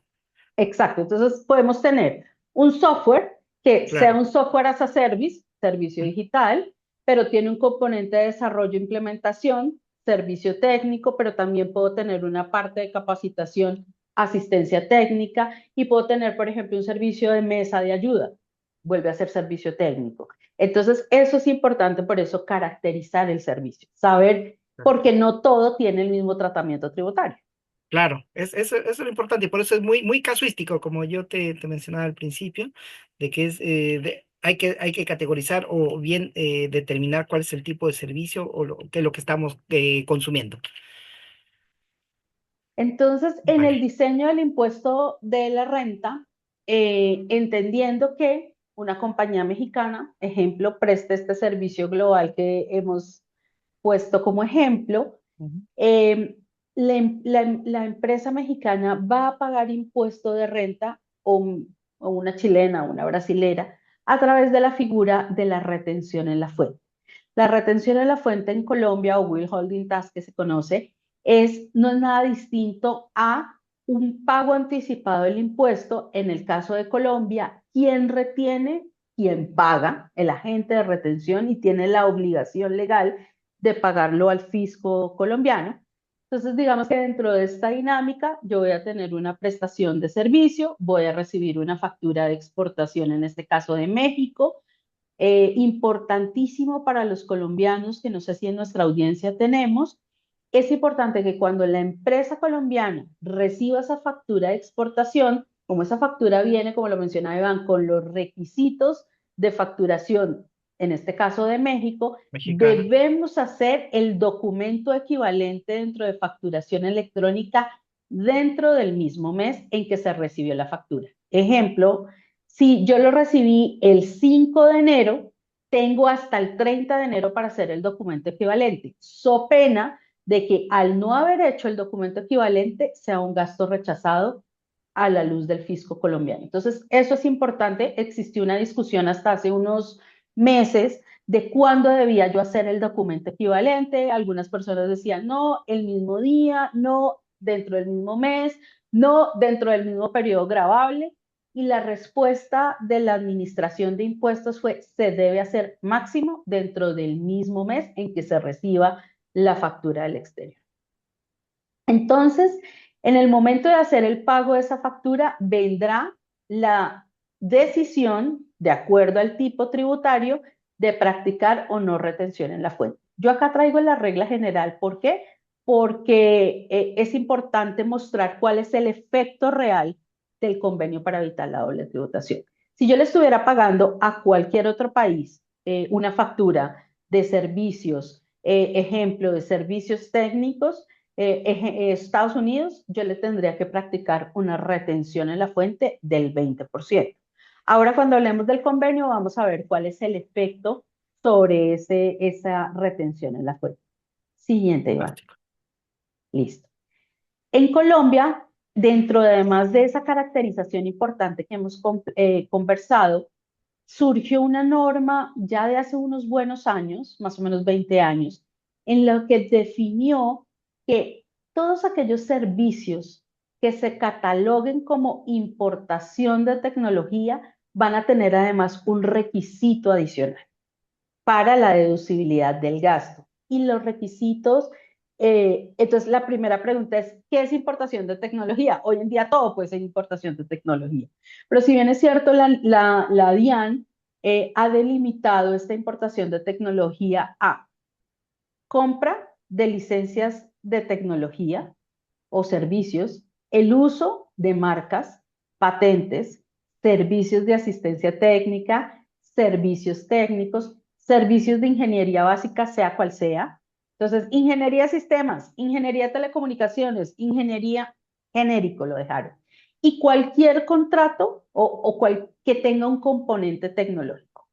Speaker 2: Exacto. Entonces podemos tener un software que sea
Speaker 1: Claro.
Speaker 2: un software as a service, servicio
Speaker 1: Mm.
Speaker 2: digital, pero tiene un componente de desarrollo e implementación, servicio técnico, pero también puedo tener una parte de capacitación, asistencia técnica, y puedo tener, por ejemplo, un servicio de mesa de ayuda, vuelve a ser servicio técnico. Entonces, eso es importante, por eso caracterizar el servicio, saber, porque no todo tiene el mismo tratamiento tributario.
Speaker 1: Claro, eso es lo importante y por eso es muy casuístico, como yo te mencionaba al principio, de que hay que categorizar o bien determinar cuál es el tipo de servicio o qué es lo que estamos consumiendo.
Speaker 2: Entonces, en el
Speaker 1: Vale.
Speaker 2: diseño del impuesto de la renta, entendiendo que una compañía mexicana, ejemplo, presta este servicio global que hemos puesto como ejemplo,
Speaker 1: Ujú.
Speaker 2: eh, la empresa mexicana va a pagar impuesto de renta o una chilena o una brasilera a través de la figura de la retención en la fuente. La retención en la fuente en Colombia, o withholding tax que se conoce, no es nada distinto a un pago anticipado del impuesto. En el caso de Colombia, ¿quién retiene? Quien paga, el agente de retención, y tiene la obligación legal de pagarlo al fisco colombiano. Entonces, digamos que dentro de esta dinámica, yo voy a tener una prestación de servicio, voy a recibir una factura de exportación, en este caso de México. Importantísimo para los colombianos, que no sé si en nuestra audiencia tenemos, es importante que cuando la empresa colombiana reciba esa factura de exportación, como esa factura viene, como lo mencionaba Iván, con los requisitos de facturación, en este caso de México,
Speaker 1: Mexicana.
Speaker 2: debemos hacer el documento equivalente dentro de facturación electrónica dentro del mismo mes en que se recibió la factura. Ejemplo, si yo lo recibí el 5 de enero, tengo hasta el 30 de enero para hacer el documento equivalente. So pena de que al no haber hecho el documento equivalente sea un gasto rechazado a la luz del fisco colombiano. Entonces, eso es importante. Existió una discusión hasta hace unos meses de cuándo debía yo hacer el documento equivalente. Algunas personas decían, no, el mismo día, no, dentro del mismo mes, no, dentro del mismo periodo grabable. Y la respuesta de la Administración de Impuestos fue: se debe hacer máximo dentro del mismo mes en que se reciba la factura del exterior. Entonces, en el momento de hacer el pago de esa factura, vendrá la decisión, de acuerdo al tipo tributario, de practicar o no retención en la fuente. Yo acá traigo la regla general. ¿Por qué? Porque es importante mostrar cuál es el efecto real del convenio para evitar la doble tributación. Si yo le estuviera pagando a cualquier otro país una factura de servicios, ejemplo de servicios técnicos, Estados Unidos, yo le tendría que practicar una retención en la fuente del 20%. Ahora, cuando hablemos del convenio, vamos a ver cuál es el efecto sobre esa retención en la fuente. Siguiente, Iván.
Speaker 1: Fantástico.
Speaker 2: Listo. En Colombia, dentro de, además de esa caracterización importante que hemos conversado, surgió una norma ya de hace unos buenos años, más o menos 20 años, en la que definió que todos aquellos servicios que se cataloguen como importación de tecnología van a tener además un requisito adicional para la deducibilidad del gasto. Y los requisitos, entonces la primera pregunta es, ¿qué es importación de tecnología? Hoy en día todo puede ser importación de tecnología. Pero si bien es cierto, la DIAN ha delimitado esta importación de tecnología a compra de licencias de tecnología o servicios, el uso de marcas, patentes, servicios de asistencia técnica, servicios técnicos, servicios de ingeniería básica, sea cual sea. Entonces, ingeniería de sistemas, ingeniería de telecomunicaciones, ingeniería genérico lo dejaron. Y cualquier contrato que tenga un componente tecnológico.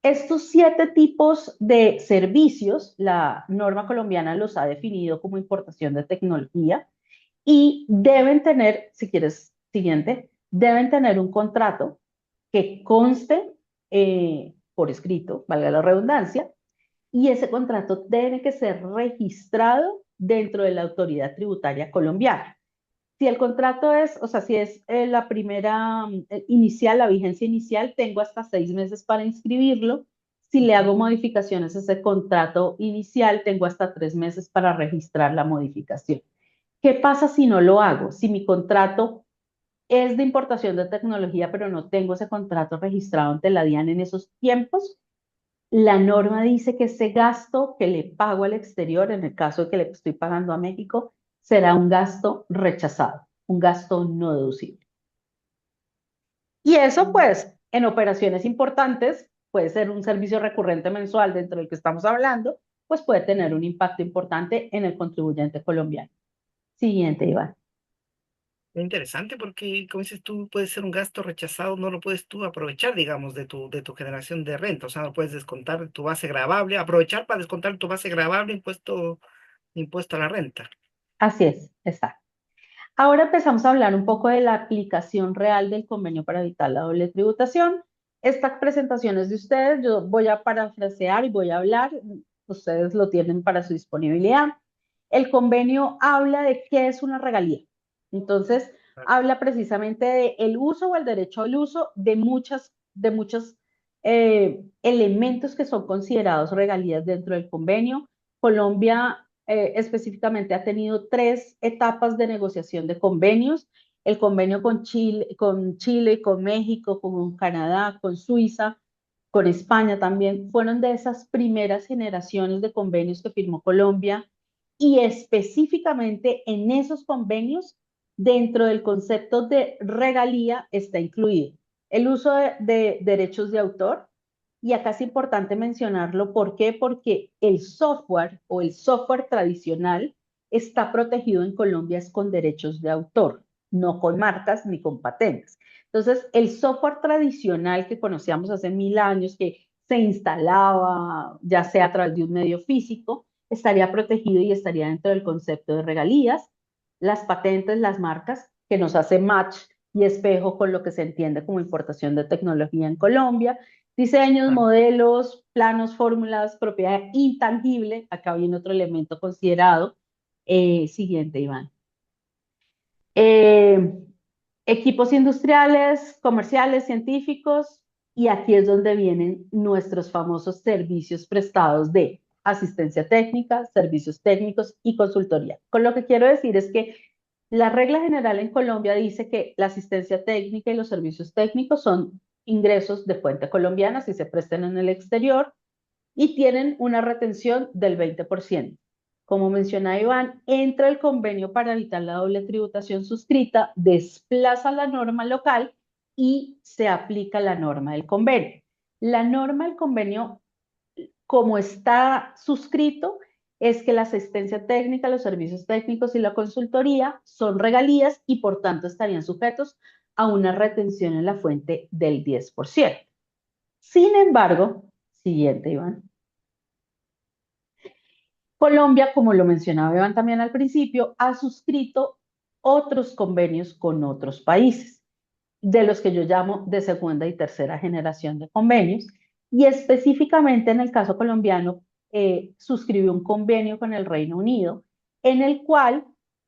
Speaker 2: Estos 7 tipos de servicios, la norma colombiana los ha definido como importación de tecnología y deben tener, si quieres, siguiente, deben tener un contrato que conste por escrito, valga la redundancia, y ese contrato debe que ser registrado dentro de la autoridad tributaria colombiana. Si el contrato es, o sea, si es la primera inicial, la vigencia inicial, tengo hasta 6 meses para inscribirlo. Si le hago modificaciones a ese contrato inicial, tengo hasta 3 meses para registrar la modificación. ¿Qué pasa si no lo hago? Si mi contrato es de importación de tecnología, pero no tengo ese contrato registrado ante la DIAN en esos tiempos, la norma dice que ese gasto que le pago al exterior, en el caso de que le estoy pagando a México, será un gasto rechazado, un gasto no deducible. Y eso, pues, en operaciones importantes, puede ser un servicio recurrente mensual dentro del que estamos hablando, pues puede tener un impacto importante en el contribuyente colombiano. Siguiente, Iván.
Speaker 1: Es interesante porque, como dices tú, puede ser un gasto rechazado, no lo puedes tú aprovechar, digamos, de tu generación de renta. O sea, no puedes descontar de tu base gravable, aprovechar para descontar tu base gravable impuesto a la renta.
Speaker 2: Así es, exacto. Ahora empezamos a hablar un poco de la aplicación real del convenio para evitar la doble tributación. Esta presentación es de ustedes, yo voy a parafrasear y voy a hablar, ustedes lo tienen para su disponibilidad. El convenio habla de qué es una regalía. Entonces,
Speaker 1: Claro.
Speaker 2: habla precisamente de el uso o el derecho al uso de muchos elementos que son considerados regalías dentro del convenio. Colombia específicamente ha tenido 3 etapas de negociación de convenios. El convenio con Chile, con México, con Canadá, con Suiza, con España también, fueron de esas primeras generaciones de convenios que firmó Colombia y específicamente en esos convenios, dentro del concepto de regalía está incluido el uso de derechos de autor, y acá es importante mencionarlo, ¿por qué? Porque el software o el software tradicional está protegido en Colombia es con derechos de autor, no con marcas ni con patentes. Entonces, el software tradicional que conocíamos hace 1000 años, que se instalaba ya sea a través de un medio físico, estaría protegido y estaría dentro del concepto de regalías. Las patentes, las marcas, que nos hace match y espejo con lo que se entiende como importación de tecnología en Colombia. Diseños,
Speaker 1: Claro.
Speaker 2: modelos, planos, fórmulas, propiedad intangible. Acá viene otro elemento considerado. Siguiente, Iván. Eh, Equipos industriales, comerciales, científicos, y aquí es donde vienen nuestros famosos servicios prestados de asistencia técnica, servicios técnicos y consultoría. Con lo que quiero decir es que la regla general en Colombia dice que la asistencia técnica y los servicios técnicos son ingresos de fuente colombiana si se prestan en el exterior y tienen una retención del 20%. Como menciona Iván, entra el convenio para evitar la doble tributación suscrita, desplaza la norma local y se aplica la norma del convenio. La norma del convenio, como está suscrito, es que la asistencia técnica, los servicios técnicos y la consultoría son regalías y por tanto estarían sujetos a una retención en la fuente del 10%. Sin embargo, siguiente, Iván. Colombia, como lo mencionaba Iván también al principio, ha suscrito otros convenios con otros países, de los que yo llamo de segunda y tercera generación de convenios, y específicamente en el caso colombiano, suscribió un convenio con el Reino Unido, en el cual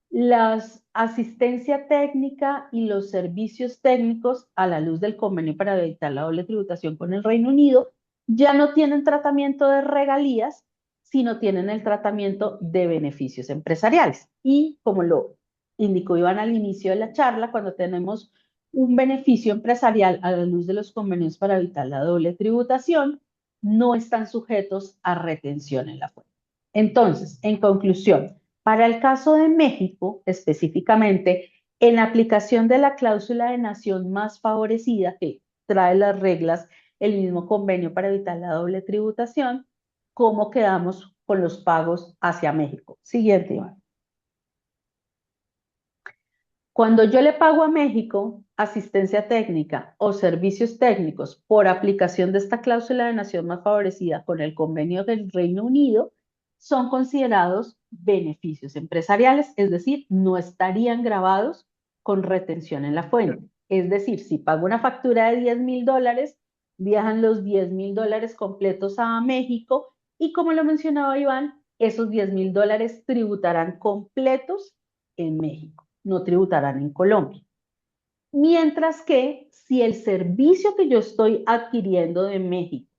Speaker 2: la asistencia técnica y los servicios técnicos, a la luz del convenio para evitar la doble tributación con el Reino Unido, ya no tienen tratamiento de regalías, sino tienen el tratamiento de beneficios empresariales. Y como lo indicó Iván al inicio de la charla, cuando tenemos un beneficio empresarial a la luz de los convenios para evitar la doble tributación, no están sujetos a retención en la fuente. Entonces, en conclusión, para el caso de México, específicamente, en aplicación de la cláusula de nación más favorecida que trae las reglas, el mismo convenio para evitar la doble tributación, ¿cómo quedamos con los pagos hacia México? Siguiente, Iván. Cuando yo le pago a México asistencia técnica o servicios técnicos por aplicación de esta cláusula de nación más favorecida con el convenio del Reino Unido, son considerados beneficios empresariales, es decir, no estarían grabados con retención en la fuente. Es decir, si pago una factura de $10,000, viajan los $10,000 completos a México y como lo mencionaba Iván, esos $10,000 tributarán completos en México, no tributarán en Colombia. Mientras que si el servicio que yo estoy adquiriendo de México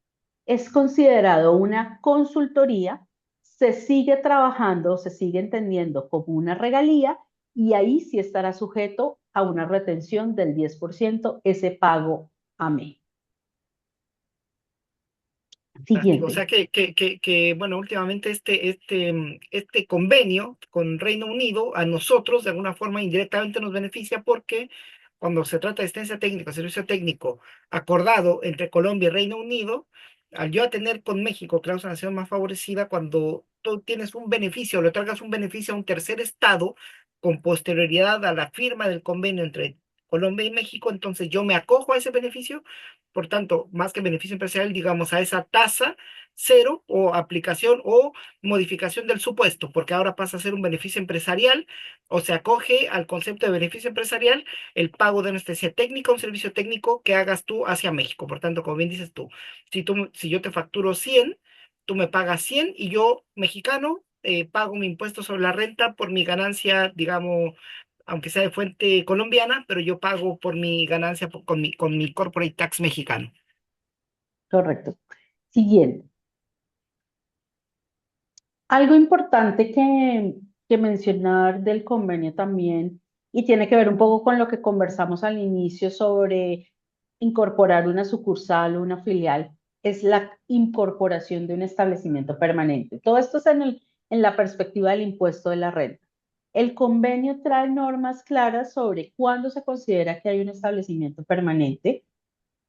Speaker 2: es considerado una consultoría, se sigue trabajando, se sigue entendiendo como una regalía y ahí sí estará sujeto a una retención del 10% ese pago a México.
Speaker 1: Fantástico. O
Speaker 2: Siguiente.
Speaker 1: sea bueno, últimamente este convenio con Reino Unido a nosotros de alguna forma indirectamente nos beneficia porque cuando se trata de asistencia técnica, servicio técnico acordado entre Colombia y Reino Unido, al yo a tener con México cláusula de nación más favorecida, cuando tú tienes un beneficio o le otorgas un beneficio a un tercer estado con posterioridad a la firma del convenio entre Colombia y México, entonces yo me acojo a ese beneficio, por tanto, más que beneficio empresarial, digamos, a esa tasa cero o aplicación o modificación del supuesto, porque ahora pasa a ser un beneficio empresarial o se acoge al concepto de beneficio empresarial el pago de una especie técnica, un servicio técnico que hagas tú hacia México. Por tanto, como bien dices tú, si yo te facturo 100, tú me pagas 100 y yo, mexicano, pago mi impuesto sobre la renta por mi ganancia, digamos, aunque sea de fuente colombiana, pero yo pago por mi ganancia con mi corporate tax mexicano.
Speaker 2: Correcto. Siguiente. Algo importante que mencionar del convenio también, y tiene que ver un poco con lo que conversamos al inicio sobre incorporar una sucursal o una filial, es la incorporación de un establecimiento permanente. Todo esto es en la perspectiva del impuesto de la renta. El convenio trae normas claras sobre cuándo se considera que hay un establecimiento permanente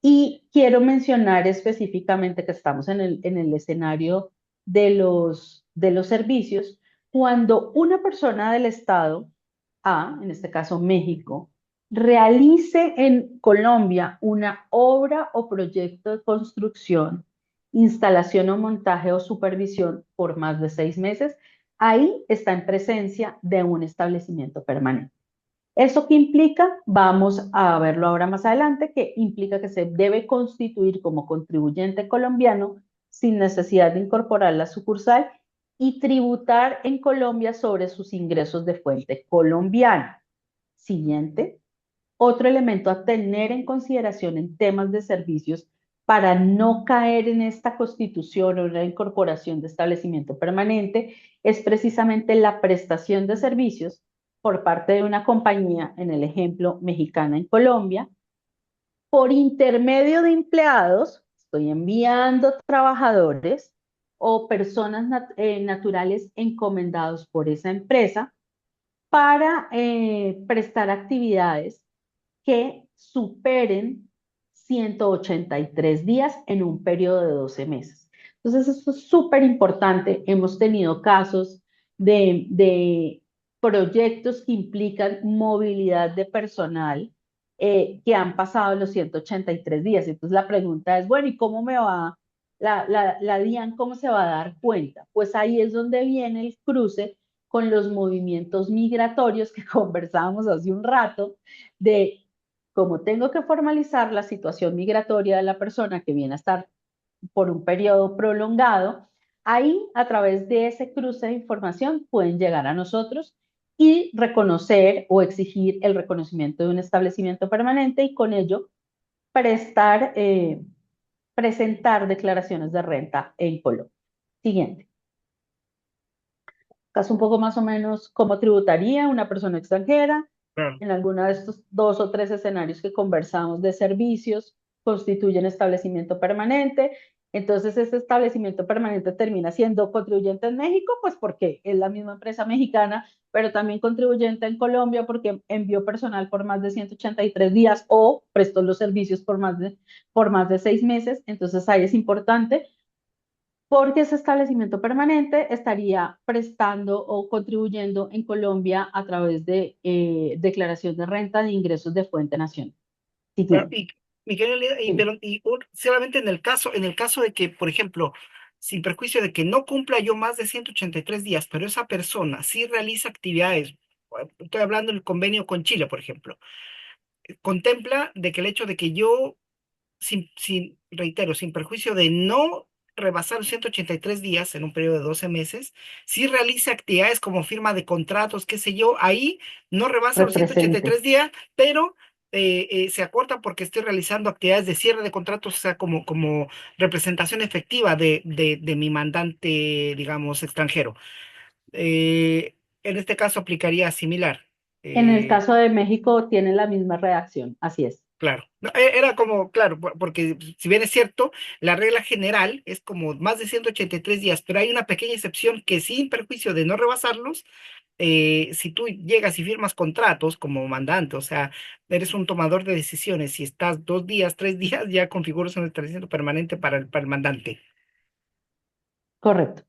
Speaker 2: y quiero mencionar específicamente que estamos en el escenario de los servicios, cuando una persona del Estado A, en este caso México, realice en Colombia una obra o proyecto de construcción, instalación o montaje o supervisión por más de 6 meses, ahí está en presencia de un establecimiento permanente. ¿Eso qué implica? Vamos a verlo ahora más adelante, que implica que se debe constituir como contribuyente colombiano sin necesidad de incorporar la sucursal y tributar en Colombia sobre sus ingresos de fuente colombiana. Siguiente. Otro elemento a tener en consideración en temas de servicios para no caer en esta constitución o la incorporación de establecimiento permanente es precisamente la prestación de servicios por parte de una compañía, en el ejemplo mexicana en Colombia, por intermedio de empleados, estoy enviando trabajadores o personas naturales encomendados por esa empresa para prestar actividades que superen 183 días en un periodo de 12 meses. Entonces, esto es súper importante. Hemos tenido casos de proyectos que implican movilidad de personal que han pasado los 183 días. Entonces, la pregunta es, bueno, ¿y cómo me va la DIAN, cómo se va a dar cuenta? Pues ahí es donde viene el cruce con los movimientos migratorios que conversábamos hace un rato, de cómo tengo que formalizar la situación migratoria de la persona que viene a estar por un periodo prolongado. Ahí, a través de ese cruce de información, pueden llegar a nosotros y reconocer o exigir el reconocimiento de un establecimiento permanente y con ello presentar declaraciones de renta en Colombia. Siguiente. Caso un poco más o menos cómo tributaría una persona extranjera.
Speaker 1: Claro.
Speaker 2: En alguno de estos 2 o 3 escenarios que conversamos de servicios, constituyen establecimiento permanente. Entonces, este establecimiento permanente termina siendo contribuyente en México, pues porque es la misma empresa mexicana, pero también contribuyente en Colombia porque envió personal por más de 183 días o prestó los servicios por más de 6 meses. Entonces, ahí es importante porque ese establecimiento permanente estaría prestando o contribuyendo en Colombia a través de declaración de renta de ingresos de fuente nacional.
Speaker 1: Claro,
Speaker 2: Siguiente.
Speaker 1: y mi querida Lina,
Speaker 2: Dime.
Speaker 1: solamente en el caso de que, por ejemplo, sin perjuicio de que no cumpla yo más de 183 días, pero esa persona sí realiza actividades, estoy hablando del convenio con Chile, por ejemplo, contempla de que el hecho de que yo reitero, sin perjuicio de no rebasar los 183 días en un periodo de 12 meses, si realiza actividades como firma de contratos, qué sé yo, ahí no rebasa los
Speaker 2: Represente.
Speaker 1: 183 días, pero se acorta porque estoy realizando actividades de cierre de contratos, o sea, como representación efectiva de mi mandante, digamos, extranjero. En este caso aplicaría similar.
Speaker 2: En el
Speaker 1: Eh,
Speaker 2: caso de México tiene la misma redacción, así es.
Speaker 1: Claro, no, era como, claro, porque si bien es cierto, la regla general es como más de 183 días, pero hay una pequeña excepción que sin perjuicio de no rebasarlos, si tú llegas y firmas contratos como mandante, o sea, eres un tomador de decisiones, si estás 2 días, 3 días, ya configuras un establecimiento permanente para el mandante.
Speaker 2: Correcto.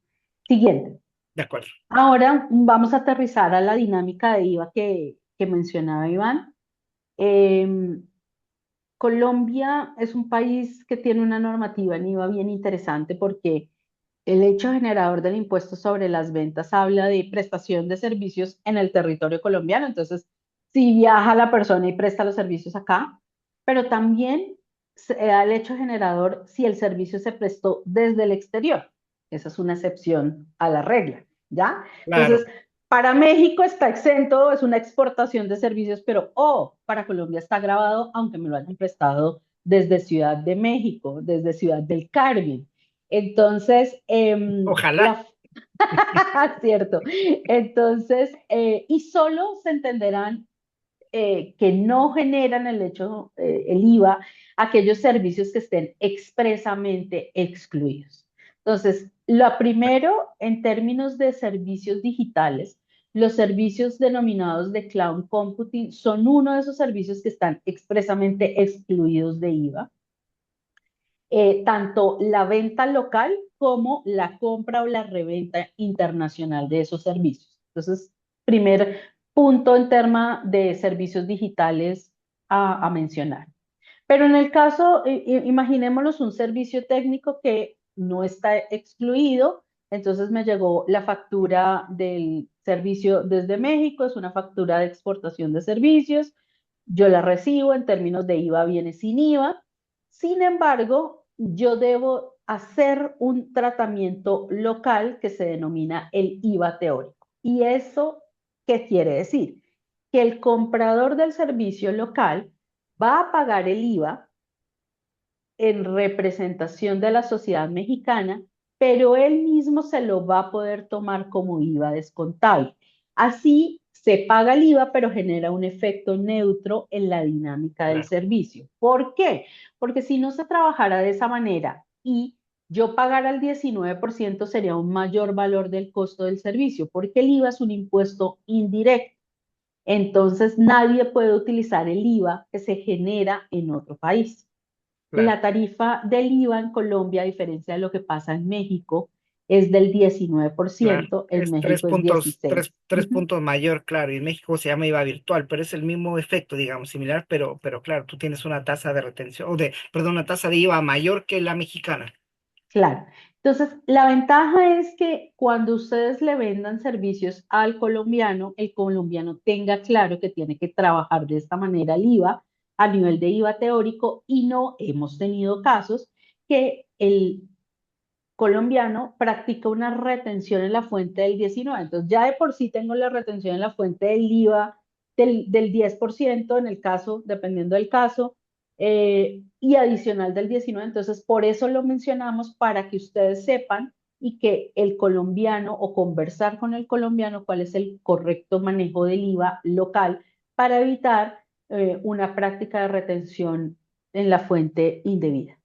Speaker 2: Siguiente.
Speaker 1: De acuerdo.
Speaker 2: Ahora vamos a aterrizar a la dinámica de IVA que mencionaba Iván. Em, Colombia es un país que tiene una normativa en IVA bien interesante porque el hecho generador del impuesto sobre las ventas habla de prestación de servicios en el territorio colombiano. Entonces, si viaja la persona y presta los servicios acá, pero también se da el hecho generador si el servicio se prestó desde el exterior. Esa es una excepción a la regla, ¿ya? Entonces,
Speaker 1: Claro,
Speaker 2: para México está exento, es una exportación de servicios, pero para Colombia está grabado, aunque me lo hayan prestado desde Ciudad de México, desde Ciudad del Carmen. Entonces,
Speaker 1: ojalá.
Speaker 2: cierto. Entonces, y solo se entenderán que no generan el IVA, aquellos servicios que estén expresamente excluidos. Entonces, lo primero, en términos de servicios digitales, los servicios denominados de cloud computing son uno de esos servicios que están expresamente excluidos de IVA. Tanto la venta local como la compra o la reventa internacional de esos servicios. Entonces, primer punto en tema de servicios digitales a mencionar. Pero en el caso, imaginémonos un servicio técnico que no está excluido, entonces me llegó la factura del servicio desde México, es una factura de exportación de servicios, yo la recibo, en términos de IVA viene sin IVA. Sin embargo, yo debo hacer un tratamiento local que se denomina el IVA teórico. ¿Y eso qué quiere decir? Que el comprador del servicio local va a pagar el IVA en representación de la sociedad mexicana, pero él mismo se lo va a poder tomar como IVA descontable. Así se paga el IVA, pero genera un efecto neutro en la dinámica del
Speaker 1: Claro.
Speaker 2: servicio. ¿Por qué? Porque si no se trabajara de esa manera y yo pagara el 19%, sería un mayor valor del costo del servicio, porque el IVA es un impuesto indirecto. Entonces, nadie puede utilizar el IVA que se genera en otro país.
Speaker 1: Claro,
Speaker 2: La tarifa del IVA en Colombia, a diferencia de lo que pasa en México, es del
Speaker 1: claro.
Speaker 2: 19%, en
Speaker 1: Es tres
Speaker 2: México es
Speaker 1: puntos,
Speaker 2: 16%.
Speaker 1: tres puntos mayor, claro, y en México se llama IVA virtual, pero es el mismo efecto, digamos, similar, pero claro, tú tienes una tasa de retención, perdón, una tasa de IVA mayor que la mexicana.
Speaker 2: Claro. Entonces, la ventaja es que cuando ustedes le vendan servicios al colombiano, el colombiano tenga claro que tiene que trabajar de esta manera el IVA a nivel de IVA teórico y no hemos tenido casos que el colombiano practica una retención en la fuente del 19. Entonces, ya de por sí tengo la retención en la fuente del IVA del 10% en el caso, dependiendo del caso, y adicional del 19. Entonces, por eso lo mencionamos para que ustedes sepan y que el colombiano o conversar con el colombiano cuál es el correcto manejo del IVA local para evitar una práctica de retención en la fuente indebida.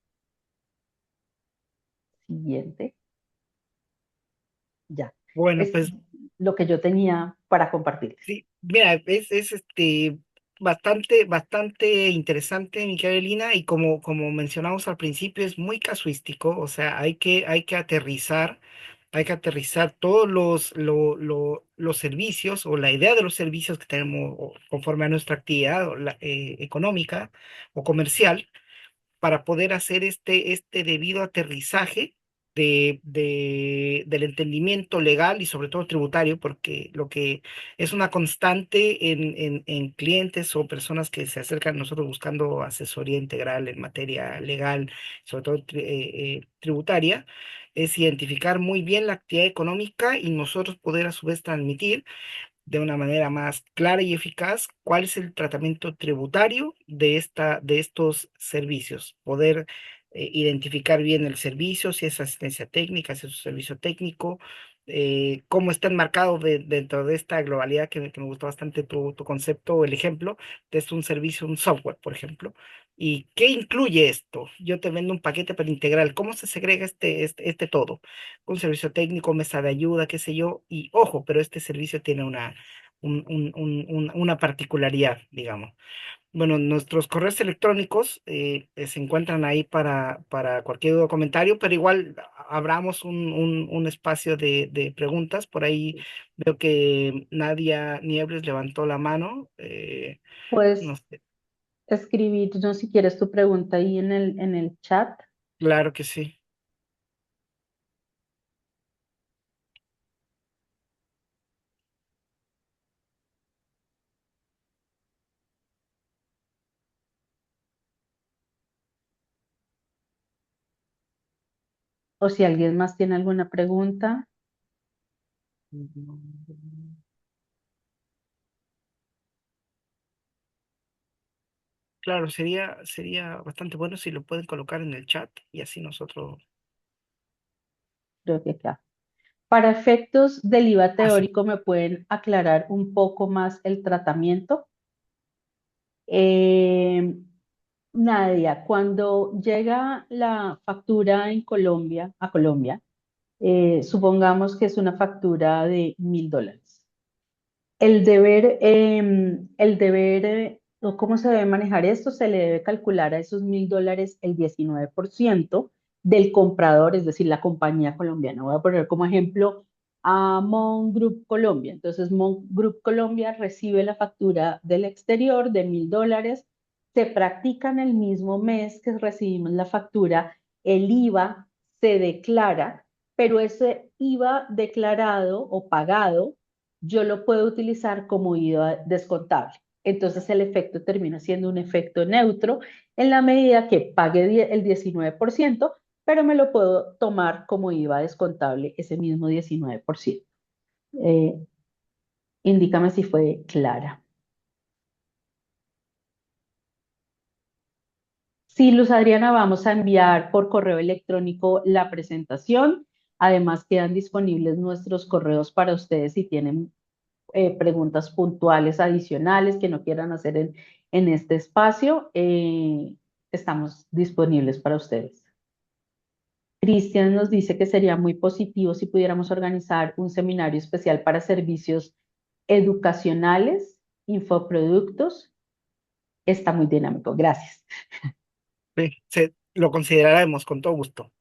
Speaker 2: Siguiente. Ya,
Speaker 1: Bueno,
Speaker 2: es
Speaker 1: pues
Speaker 2: lo que yo tenía para compartirles.
Speaker 1: sí, mira, es bastante interesante, mi querida Lina, y como mencionamos al principio, es muy casuístico, o sea, hay que aterrizar todos los servicios o la idea de los servicios que tenemos conforme a nuestra actividad económica o comercial para poder hacer este debido aterrizaje del entendimiento legal y sobre todo tributario, porque lo que es una constante en clientes o personas que se acercan a nosotros buscando asesoría integral en materia legal, sobre todo tributaria, es identificar muy bien la actividad económica y nosotros poder a su vez transmitir de una manera más clara y eficaz cuál es el tratamiento tributario de estos servicios, poder identificar bien el servicio, si es asistencia técnica, si es un servicio técnico, cómo está enmarcado dentro de esta globalidad que me gustó bastante tu concepto o el ejemplo, de es un servicio, un software, por ejemplo. ¿Y qué incluye esto? Yo te vendo un paquete para integral. ¿Cómo se segrega este todo? Un servicio técnico, mesa de ayuda, qué sé yo, y ojo, pero este servicio tiene una particularidad, digamos. Bueno, nuestros correos electrónicos se encuentran ahí para cualquier duda o comentario, pero igual abramos un espacio de preguntas. Por ahí veo que Nadia Niebles levantó la mano. No
Speaker 2: Puedes
Speaker 1: sé,
Speaker 2: escribir, no si quieres tu pregunta ahí en el chat,
Speaker 1: claro que sí.
Speaker 2: o si alguien más tiene alguna pregunta.
Speaker 1: Claro, sería bastante bueno si lo pueden colocar en el chat y así nosotros.
Speaker 2: Creo que acá. Para efectos del IVA
Speaker 1: Ah, sí.
Speaker 2: teórico, ¿me pueden aclarar un poco más el tratamiento? Eh, Nadia, cuando llega la factura en Colombia, a Colombia, supongamos que es una factura de $1.000. O cómo se debe manejar esto, se le debe calcular a esos $1.000 el 19% del comprador, es decir, la compañía colombiana. Voy a poner como ejemplo a Mon Group Colombia. Entonces, Mon Group Colombia recibe la factura del exterior de $1.000, se practica en el mismo mes que recibimos la factura, el IVA se declara, pero ese IVA declarado o pagado yo lo puedo utilizar como IVA descontable. Entonces el efecto termina siendo un efecto neutro en la medida que pague el 19%, pero me lo puedo tomar como IVA descontable ese mismo 19%. Eh, Indícame si fue clara. Sí, Luz Adriana, vamos a enviar por correo electrónico la presentación. Además, quedan disponibles nuestros correos para ustedes si tienen preguntas puntuales adicionales que no quieran hacer en este espacio, estamos disponibles para ustedes. Cristian nos dice que sería muy positivo si pudiéramos organizar un seminario especial para servicios educacionales. infoproductos está muy dinámico. Gracias.
Speaker 1: Sí, lo consideraremos con todo gusto.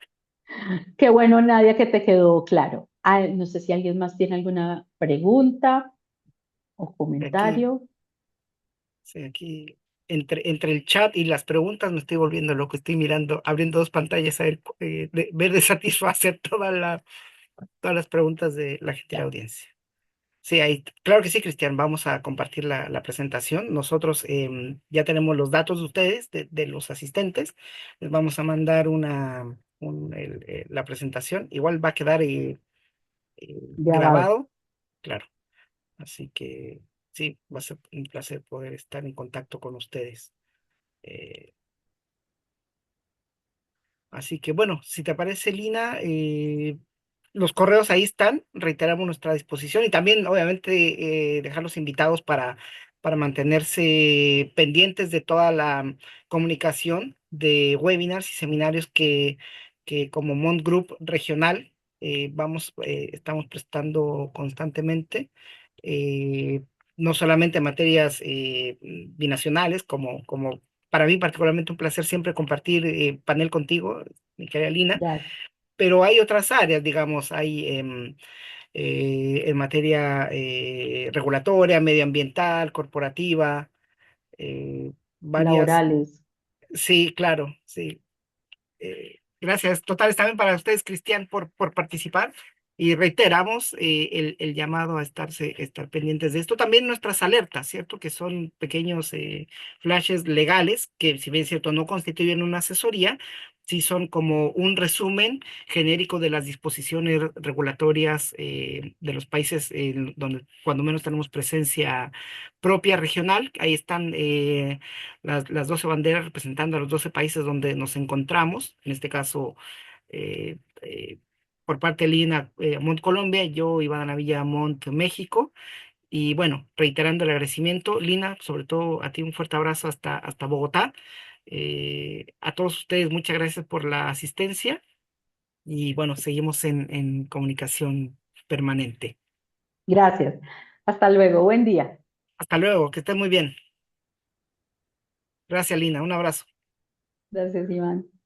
Speaker 2: Qué bueno, Nadia, que te quedó claro. Ah, no sé si alguien más tiene alguna pregunta o
Speaker 1: Aquí,
Speaker 2: comentario.
Speaker 1: sí, aquí entre el chat y las preguntas me estoy volviendo loco. Estoy mirando, abriendo dos pantallas a ver, ver de satisfacer todas las preguntas de la gente de la audiencia. Sí, ahí, claro que sí, Cristian. Vamos a compartir la presentación. Nosotros ya tenemos los datos de ustedes, de los asistentes. Les vamos a mandar la presentación. Igual va a quedar
Speaker 2: Grabado.
Speaker 1: grabado, claro. Así que sí, va a ser un placer poder estar en contacto con ustedes. Eh, Así que bueno, si te parece, Lina, los correos ahí están, reiteramos nuestra disposición y también obviamente dejarlos invitados para mantenerse pendientes de toda la comunicación de webinars y seminarios que como Mont Group regional estamos prestando constantemente. eh, no solamente materias binacionales, como para mí particularmente un placer siempre compartir panel contigo, mi querida Lina,
Speaker 2: Gracias.
Speaker 1: pero hay otras áreas, digamos, hay en materia regulatoria, medioambiental, corporativa, varias,
Speaker 2: Laborales.
Speaker 1: sí, claro, sí. Gracias totales también para ustedes, Cristian, por participar. Y reiteramos el llamado a estar pendientes de esto. También nuestras alertas, ¿cierto? Que son pequeños flashes legales que, si bien es cierto, no constituyen una asesoría, sí son como un resumen genérico de las disposiciones regulatorias de los países donde cuando menos tenemos presencia propia regional. Ahí están las 12 banderas representando a los 12 países donde nos encontramos, en este caso, eh, eh, por parte de Lina, Mont Colombia, yo, Iván Navilla, Mont México, y bueno, reiterando el agradecimiento, Lina, sobre todo a ti un fuerte abrazo hasta Bogotá. A todos ustedes, muchas gracias por la asistencia y bueno, seguimos en comunicación permanente.
Speaker 2: Gracias. Hasta luego. Buen día.
Speaker 1: Hasta luego, que estén muy bien. Gracias, Lina, un abrazo.
Speaker 2: Gracias, Iván.